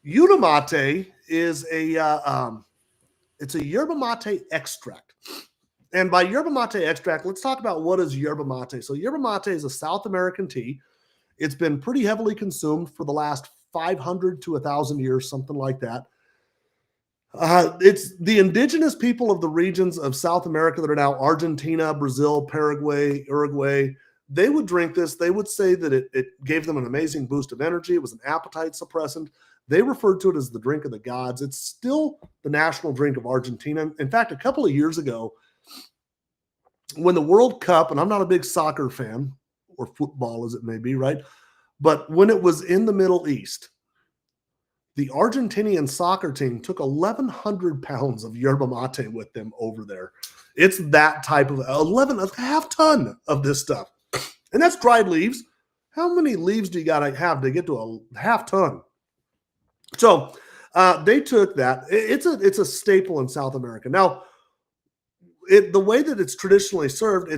Unimate is it's a yerba mate extract. And by yerba mate extract, let's talk about what is yerba mate. So yerba mate is a South American tea. It's been pretty heavily consumed for the last 500 to 1,000 years, something like that. It's the indigenous people of the regions of South America that are now Argentina, Brazil, Paraguay, Uruguay. They would drink this. They would say that it gave them an amazing boost of energy. It was an appetite suppressant. They referred to it as the drink of the gods. It's still the national drink of Argentina. In fact, a couple of years ago, when the World Cup, and I'm not a big soccer fan, or football as it may be, right? But when it was in the Middle East, the Argentinian soccer team took 1,100 pounds of yerba mate with them over there. It's that type of a half ton of this stuff. And that's dried leaves. How many leaves do you got to have to get to a half ton? So they took that. It's a staple in South America. Now, the way that it's traditionally served,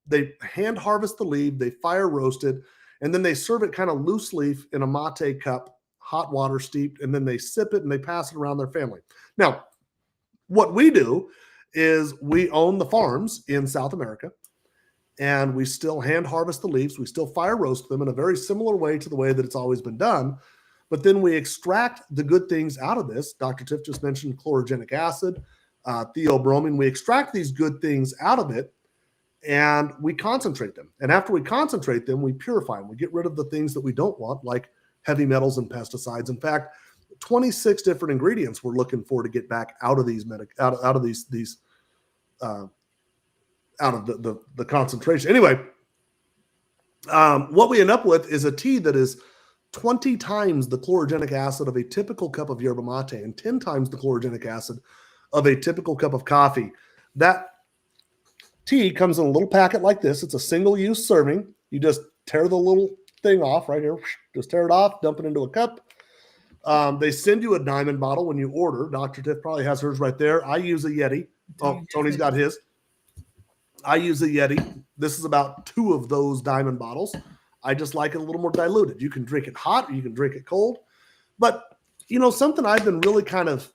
they hand harvest the leaf, they fire roast it, and then they serve it kind of loose leaf in a mate cup, hot water steeped, and then they sip it and they pass it around their family. Now, what we do is we own the farms in South America, and we still hand harvest the leaves. We still fire roast them in a very similar way to the way that it's always been done. But then we extract the good things out of this. Dr. Tiff just mentioned chlorogenic acid, theobromine. We extract these good things out of it, and we concentrate them. And after we concentrate them, we purify them. We get rid of the things that we don't want, like heavy metals and pesticides. In fact, 26 different ingredients we're looking for to get back out of these out of the concentration. Anyway, what we end up with is a tea that is 20 times the chlorogenic acid of a typical cup of yerba mate and 10 times the chlorogenic acid of a typical cup of coffee. That tea comes in a little packet like this. It's a single-use serving. You just tear the little thing off right here. Just tear it off, dump it into a cup. They send you a diamond bottle when you order. Dr. Tiff probably has hers right there. I use a Yeti. Oh, Tony's got his. I use a Yeti. This is about 2 of those diamond bottles. I just like it a little more diluted. You can drink it hot or you can drink it cold. But, something I've been really kind of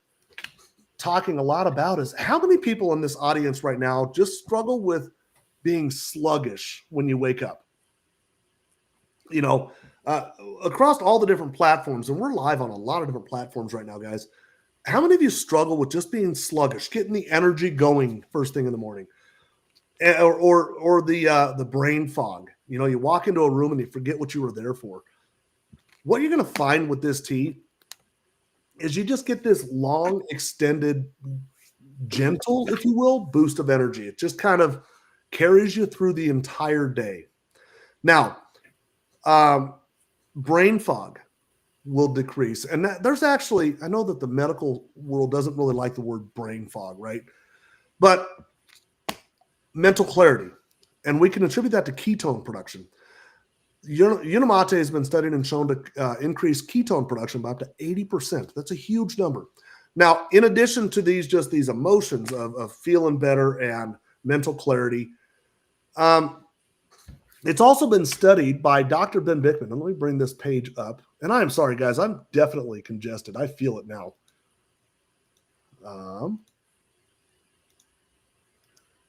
talking a lot about is how many people in this audience right now just struggle with being sluggish when you wake up? Across all the different platforms, and we're live on a lot of different platforms right now, guys. How many of you struggle with just being sluggish, getting the energy going first thing in the morning, or the brain fog? You walk into a room and you forget what you were there for. What you're going to find with this tea is you just get this long, extended, gentle, if you will, boost of energy. It just kind of carries you through the entire day. Now, brain fog will decrease. And there's actually, I know that the medical world doesn't really like the word brain fog, right? But mental clarity. And we can attribute that to ketone production. Unimate has been studied and shown to increase ketone production by up to 80%. That's a huge number. Now, in addition to these emotions of feeling better and mental clarity, it's also been studied by Dr. Ben Bickman. And let me bring this page up. And I'm sorry, guys, I'm definitely congested. I feel it now.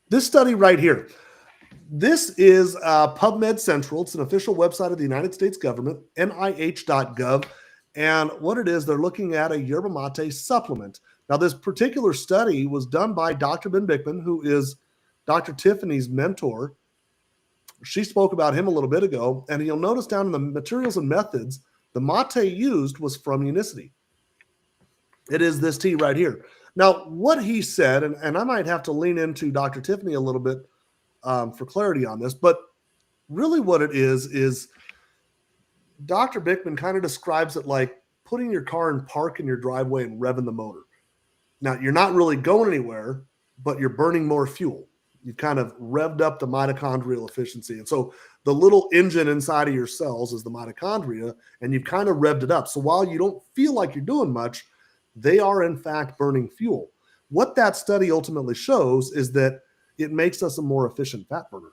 This study right here. This is PubMed Central. It's an official website of the United States government, nih.gov. And what it is, they're looking at a yerba mate supplement. Now, this particular study was done by Dr. Ben Bickman, who is Dr. Tiffany's mentor. She spoke about him a little bit ago, and you'll notice down in the materials and methods, the mate used was from Unicity. It is this tea right here. Now, what he said, and I might have to lean into Dr. Tiffany a little bit for clarity on this, but really what it is Dr. Bickman kind of describes it like putting your car in park in your driveway and revving the motor. Now, you're not really going anywhere, but you're burning more fuel. You kind of revved up the mitochondrial efficiency. And so the little engine inside of your cells is the mitochondria, and you've kind of revved it up. So while you don't feel like you're doing much, they are in fact burning fuel. What that study ultimately shows is that it makes us a more efficient fat burner.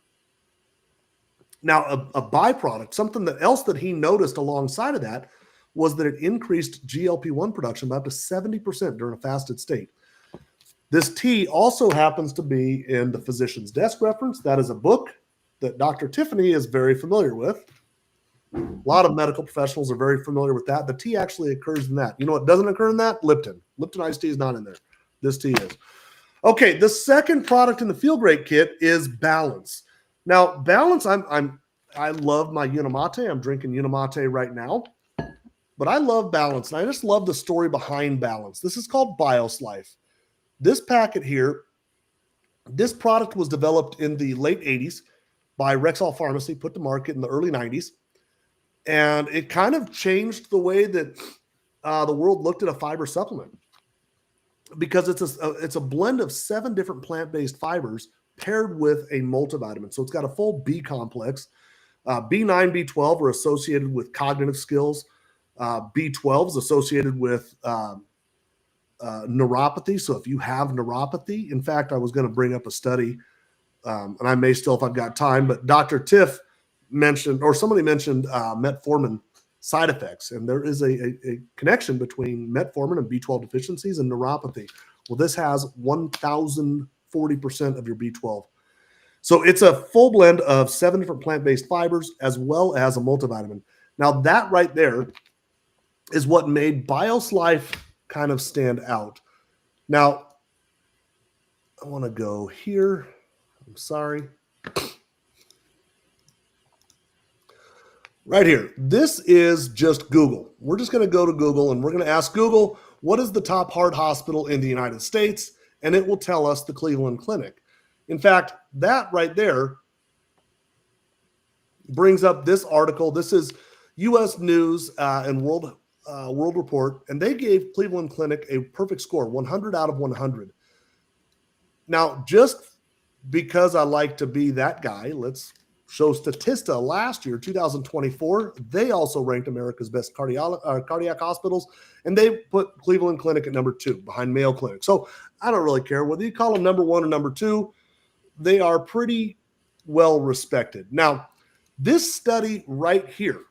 Now, a byproduct, something else that he noticed alongside of that was that it increased GLP-1 production by up to 70% during a fasted state. This tea also happens to be in the Physician's Desk reference. That is a book that Dr. Tiffany is very familiar with. A lot of medical professionals are very familiar with that. The tea actually occurs in that. You know what doesn't occur in that? Lipton. Lipton iced tea is not in there. This tea is. Okay, the second product in the Feel Great kit is Balance. Now, Balance, I love my Unimate. I'm drinking Unimate right now. But I love Balance, and I just love the story behind Balance. This is called BIOS Life. This packet here, this product was developed in the late 80s by Rexall Pharmacy, put to market in the early 90s. And it kind of changed the way that the world looked at a fiber supplement, because it's a blend of 7 different plant-based fibers paired with a multivitamin. So it's got a full B complex. B9, B12 are associated with cognitive skills. B12 is associated with neuropathy. So if you have neuropathy, in fact, I was going to bring up a study, and I may still if I've got time, but Dr. Tiff mentioned, or somebody mentioned metformin side effects, and there is a connection between metformin and B12 deficiencies and neuropathy. Well, this has 1,040% of your B12. So it's a full blend of 7 different plant-based fibers as well as a multivitamin. Now that right there is what made BIOS Life kind of stand out. Now, I want to go here. I'm sorry. Right here. This is just Google. We're just going to go to Google and we're going to ask Google, what is the top heart hospital in the United States? And it will tell us the Cleveland Clinic. In fact, that right there brings up this article. This is U.S. News and World Report, and they gave Cleveland Clinic a perfect score, 100 out of 100. Now, just because I like to be that guy, let's show Statista last year, 2024. They also ranked America's best cardiac hospitals, and they put Cleveland Clinic at number 2 behind Mayo Clinic. So I don't really care whether you call them number 1 or number 2. They are pretty well respected. Now, this study right here,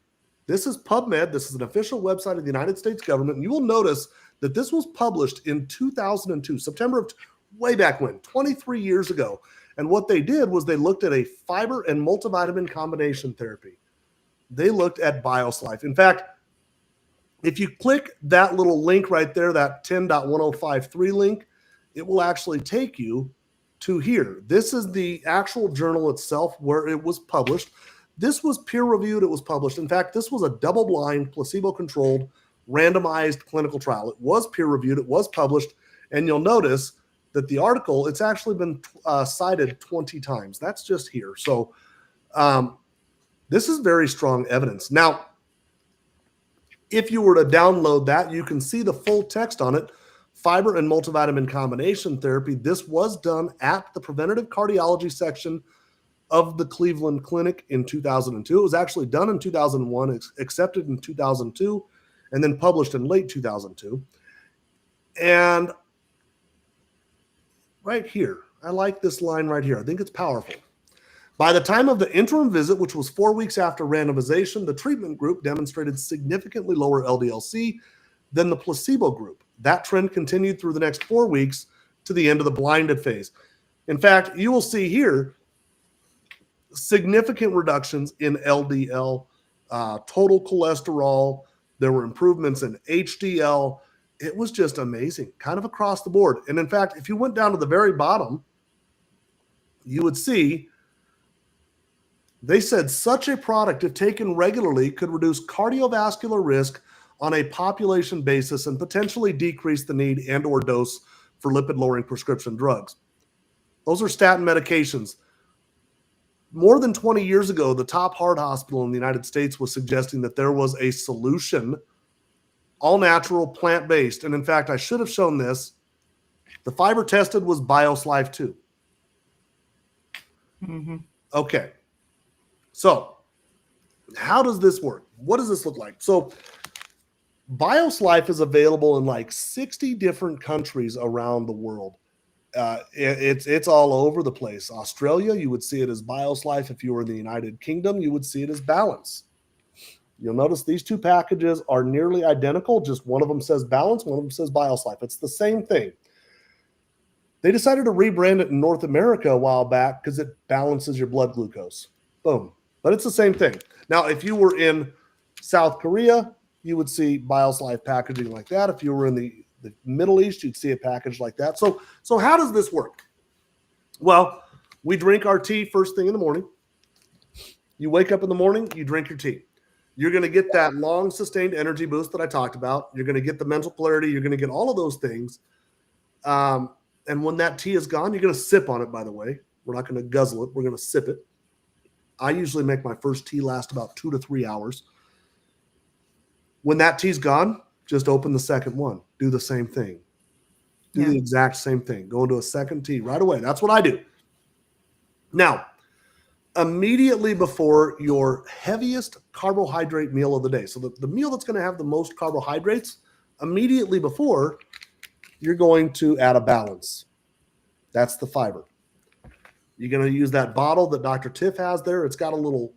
this is PubMed. This is an official website of the United States government. And you will notice that this was published in 2002, September of way back when, 23 years ago. And what they did was they looked at a fiber and multivitamin combination therapy. They looked at BIOS Life. In fact, if you click that little link right there, that 10.1053 link, it will actually take you to here. This is the actual journal itself where it was published. This was peer-reviewed. It was published. In fact, this was a double-blind, placebo-controlled, randomized clinical trial. It was peer-reviewed. It was published. And you'll notice that the article, it's actually been cited 20 times. That's just here. So this is very strong evidence. Now, if you were to download that, you can see the full text on it. Fiber and multivitamin combination therapy. This was done at the preventative cardiology section of the Cleveland Clinic in 2002. It was actually done in 2001, accepted in 2002, and then published in late 2002. And right here, I like this line right here. I think it's powerful. By the time of the interim visit, which was 4 weeks after randomization, the treatment group demonstrated significantly lower LDL-C than the placebo group. That trend continued through the next 4 weeks to the end of the blinded phase. In fact, you will see here significant reductions in LDL, total cholesterol. There were improvements in HDL. It was just amazing, kind of across the board. And in fact, if you went down to the very bottom, you would see they said such a product, if taken regularly, could reduce cardiovascular risk on a population basis and potentially decrease the need and or dose for lipid-lowering prescription drugs. Those are statin medications. More than 20 years ago, the top heart hospital in the United States was suggesting that there was a solution, all natural, plant-based. And in fact, I should have shown this. The fiber tested was BIOS Life 2. Mm-hmm. Okay. So how does this work? What does this look like? So BIOS Life is available in like 60 different countries around the world. It's all over the place. Australia, you would see it as BIOS Life. If you were in the United Kingdom, you would see it as Balance. You'll notice these two packages are nearly identical. Just one of them says Balance, one of them says BIOS Life. It's the same thing. They decided to rebrand it in North America a while back because it balances your blood glucose. Boom. But it's the same thing. Now, if you were in South Korea, you would see BIOS Life packaging like that. If you were in the Middle East, you'd see a package like that. So how does this work? Well, we drink our tea first thing in the morning. You wake up in the morning, you drink your tea. You're going to get that long sustained energy boost that I talked about. You're going to get the mental clarity. You're going to get all of those things. And when that tea is gone, you're going to sip on it, by the way. We're not going to guzzle it. We're going to sip it. I usually make my first tea last about 2 to 3 hours. When that tea's gone, just open the second one. Do the same thing. Do the exact same thing. Go into a second tea right away. That's what I do. Now, immediately before your heaviest carbohydrate meal of the day, so the meal that's going to have the most carbohydrates, immediately before, you're going to add a balance. That's the fiber. You're going to use that bottle that Dr. Tiff has there. It's got a little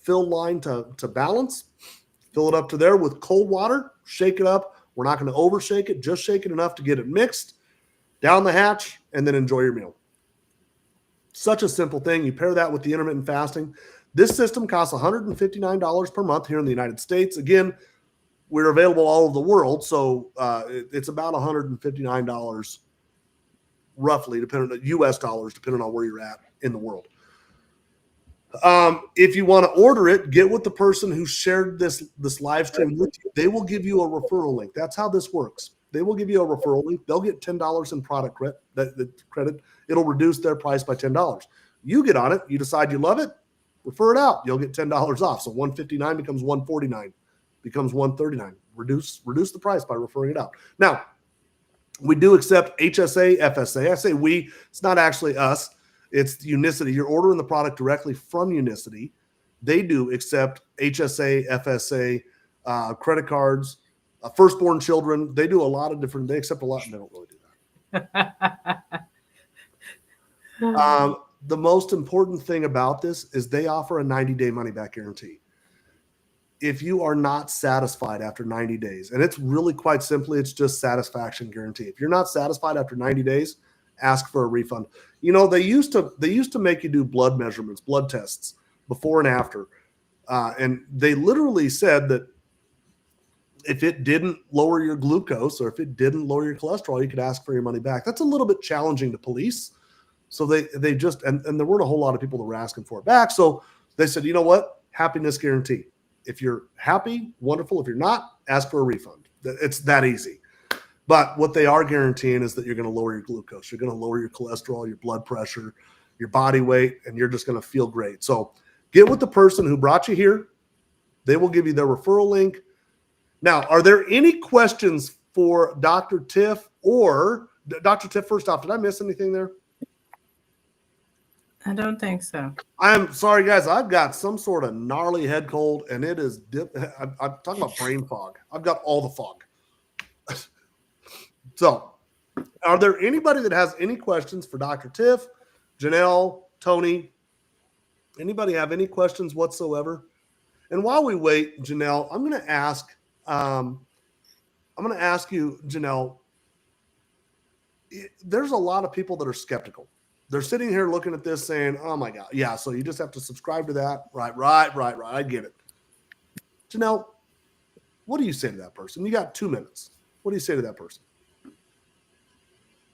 fill line to balance. Fill it up to there with cold water. Shake it up. We're not going to overshake it. Just shake it enough to get it mixed. Down the hatch, and then enjoy your meal. Such a simple thing. You pair that with the intermittent fasting. This system costs $159 per month here in the United States. Again, we're available all over the world, so it's about $159 roughly, depending on US dollars, depending on where you're at in the world. If you want to order it, get with the person who shared this live stream with you. They will give you a referral link. That's how this works. They will give you a referral link. They'll get $10 in product credit. It'll reduce their price by $10. You get on it. You decide you love it. Refer it out. You'll get $10 off. So $159 becomes $149, becomes $139. Reduce the price by referring it out. Now, we do accept HSA, FSA. I say we. It's not actually us. It's Unicity. You're ordering the product directly from Unicity. They do accept HSA, FSA, credit cards, firstborn children. They do a lot of different. They accept a lot, and they don't really do that. The most important thing about this is they offer a 90-day money-back guarantee. If you are not satisfied after 90 days, and it's really quite simply, it's just satisfaction guarantee. If you're not satisfied after 90 days, ask for a refund. You know, they used to make you do blood measurements, blood tests before and after. And they literally said that if it didn't lower your glucose or if it didn't lower your cholesterol, you could ask for your money back. That's a little bit challenging to police. So they just, and there weren't a whole lot of people that were asking for it back. So they said, you know what? Happiness guarantee. If you're happy, wonderful. If you're not, ask for a refund. It's that easy. But what they are guaranteeing is that you're going to lower your glucose. You're going to lower your cholesterol, your blood pressure, your body weight, and you're just going to feel great. So get with the person who brought you here. They will give you their referral link. Now, are there any questions for Dr. Tiff or Dr. Tiff? First off, did I miss anything there? I don't think so. I'm sorry, guys. I've got some sort of gnarly head cold, and it is I'm talking about brain fog. I've got all the fog. So, are there anybody that has any questions for Dr. Tiff, Janelle, Tony? Anybody have any questions whatsoever? And while we wait, Janelle, I'm going to ask you, Janelle. There's a lot of people that are skeptical. They're sitting here looking at this saying, oh my God, yeah, so you just have to subscribe to that. Right. I get it. Janelle, what do you say to that person? You got 2 minutes. What do you say to that person?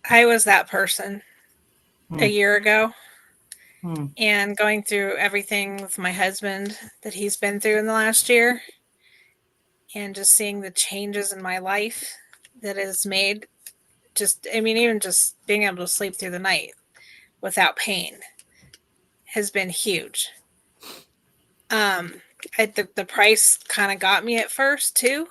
I was that person a year ago Hmm. and going through everything with my husband that he's been through in the last year. and just seeing the changes in my life that has made even just being able to sleep through the night without pain has been huge. The price kind of got me at first too.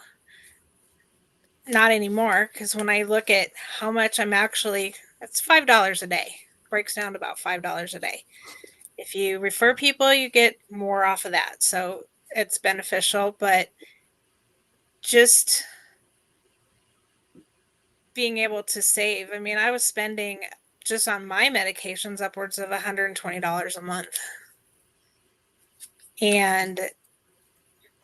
Not anymore, because when I look at how much that's $5 a day. Breaks down to about $5 a day. If you refer people, you get more off of that. So it's beneficial, but just being able to save. I mean, I was spending just on my medications upwards of $120 a month. And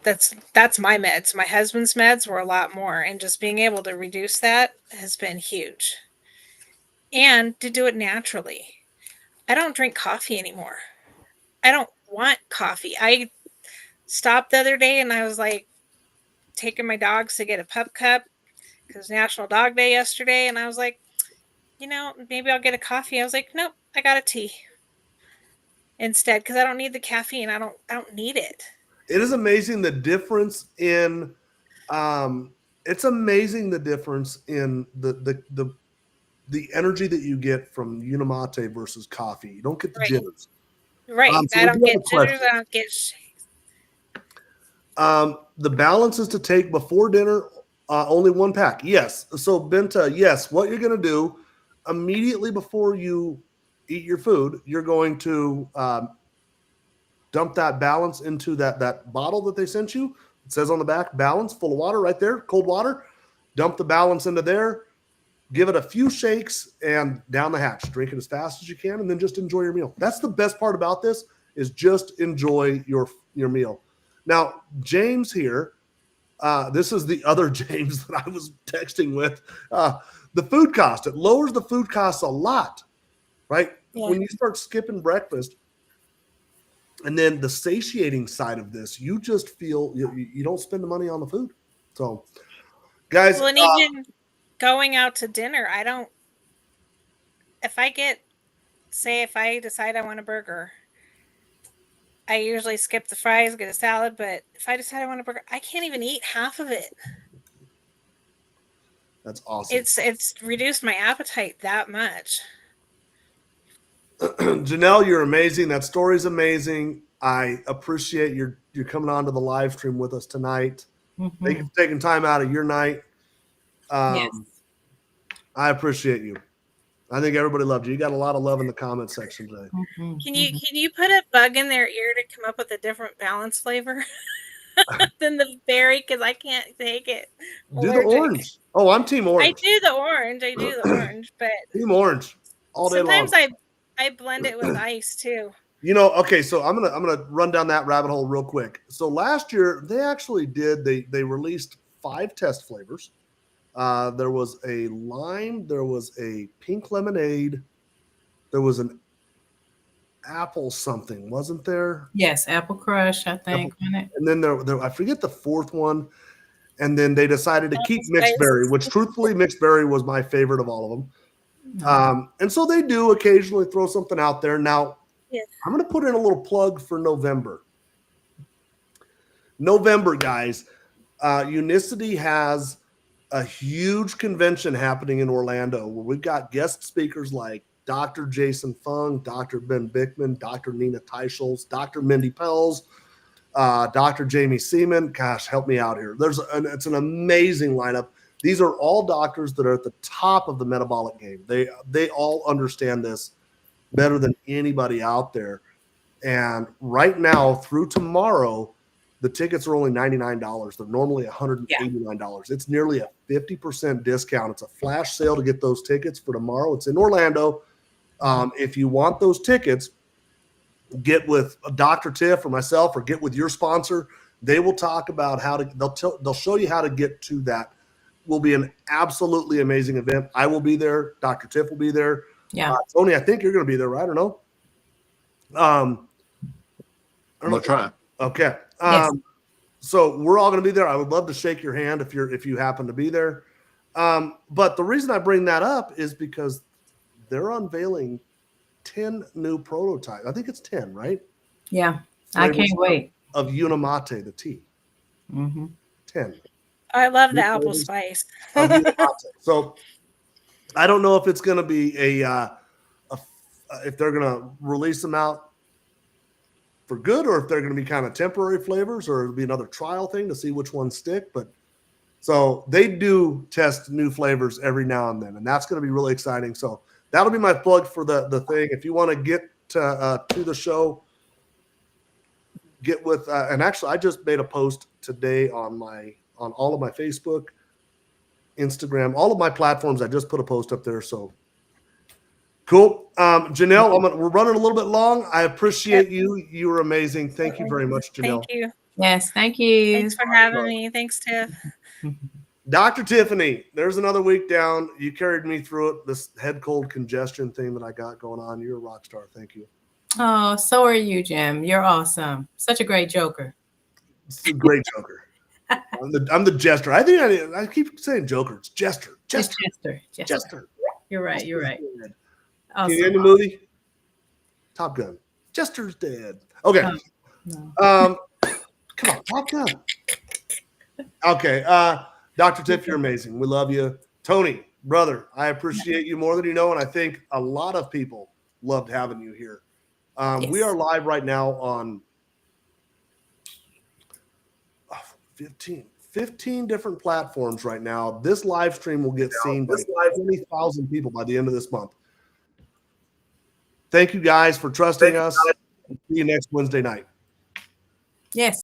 that's my meds. My husband's meds were a lot more, and just being able to reduce that has been huge. And to do it naturally. I don't drink coffee anymore. I don't want coffee. I stopped the other day and I was like taking my dogs to get a pup cup because National Dog Day yesterday, and I was like, maybe I'll get a coffee. I was like, nope, I got a tea instead because I don't need the caffeine. I don't need it. It is amazing the difference in it's amazing the difference in the energy that you get from Unimate versus coffee. You don't get the jitters. Right. So I don't get jitters. I don't get shakes. The balance is to take before dinner, only 1 pack. Yes. So Benta, yes, what you're going to do immediately before you eat your food, you're going to dump that balance into that bottle that they sent you. It says on the back, balance, full of water right there, cold water. Dump the balance into there. Give it a few shakes and down the hatch. Drink it as fast as you can, and then just enjoy your meal. That's the best part about this, is just enjoy your meal. Now, James here, this is the other James that I was texting with. The food cost, it lowers the food costs a lot, right? Yeah. When you start skipping breakfast, and then the satiating side of this, you just feel you don't spend the money on the food. So, guys. Well, and even going out to dinner, if I decide I want a burger, I usually skip the fries, get a salad, but if I decide I want a burger, I can't even eat half of it. That's awesome. It's reduced my appetite that much. Janelle, you're amazing. That story's amazing. I appreciate you're coming on to the live stream with us tonight. Mm-hmm. Thank you for taking time out of your night. Yes. I appreciate you. I think everybody loved you. You got a lot of love in the comment section today. Mm-hmm. Can you put a bug in their ear to come up with a different balance flavor than the berry? Because I can't take it. Do the orange. Oh, I'm team orange. I do the orange, but team orange all day long. Sometimes I blend it with ice too. Okay, so I'm gonna run down that rabbit hole real quick. So last year they actually they released 5 test flavors. There was a lime, there was a pink lemonade, there was an apple something, wasn't there? Yes, apple crush, I think. And then there I forget the 4th one. And then they decided to keep mixed berry, which truthfully mixed berry was my favorite of all of them. And so they do occasionally throw something out there. Now, I'm going to put in a little plug for November. November, guys, Unicity has a huge convention happening in Orlando where we've got guest speakers like Dr. Jason Fung, Dr. Ben Bickman, Dr. Nina Teichels, Dr. Mindy Pelz, Dr. Jamie Seaman. Gosh, help me out here. It's an amazing lineup. These are all doctors that are at the top of the metabolic game. They all understand this better than anybody out there. And right now, through tomorrow, the tickets are only $99. They're normally $189. Yeah. It's nearly a 50% discount. It's a flash sale to get those tickets for tomorrow. It's in Orlando. If you want those tickets, get with Dr. Tiff or myself, or get with your sponsor. They will talk about they'll show you how to get to that. Will be an absolutely amazing event. I will be there. Dr. Tiff will be there. Yeah. Tony, I think you're going to be there, right? I don't know. I'm going to try. Okay. Yes. So we're all going to be there. I would love to shake your hand if you happen to be there. But the reason I bring that up is because they're unveiling 10 new prototypes. I think it's 10, right? Yeah. I can't wait. Of Unimate, the tea. Mm-hmm. 10. I love the New apple flavors spice. of your latte. So I don't know if it's going to be if they're going to release them out for good, or if they're going to be kind of temporary flavors, or it'll be another trial thing to see which ones stick. But so they do test new flavors every now and then, and that's going to be really exciting. So that'll be my plug for the thing. If you want to get to the show, get with and actually I just made a post today on all of my Facebook, Instagram, all of my platforms. I just put a post up there. So cool. Janelle, we're running a little bit long. I appreciate you. You were amazing. Thank you very much, Janelle. Thank you. Yes, thank you. Thanks for having me. Thanks, Tiff. Dr. Tiffany, there's another week down. You carried me through it. This head cold congestion thing that I got going on. You're a rock star. Thank you. Oh, so are you, Jim. You're awesome. Such a great joker. It's a great joker. I'm the jester. I think I keep saying joker. It's jester. It's Jester. Jester. Jester. You're right. You're right. Can you name the movie? Top Gun. Jester's dead. Okay. No. Come on, Top Gun. Okay. Dr. Tiff, you're amazing. We love you. Tony, brother, I appreciate you more than you know, and I think a lot of people loved having you here. Yes. We are live right now on 15 different platforms right now. This live stream will get seen by 20,000 people by the end of this month. Thank you guys for trusting us. See you next Wednesday night. Yes.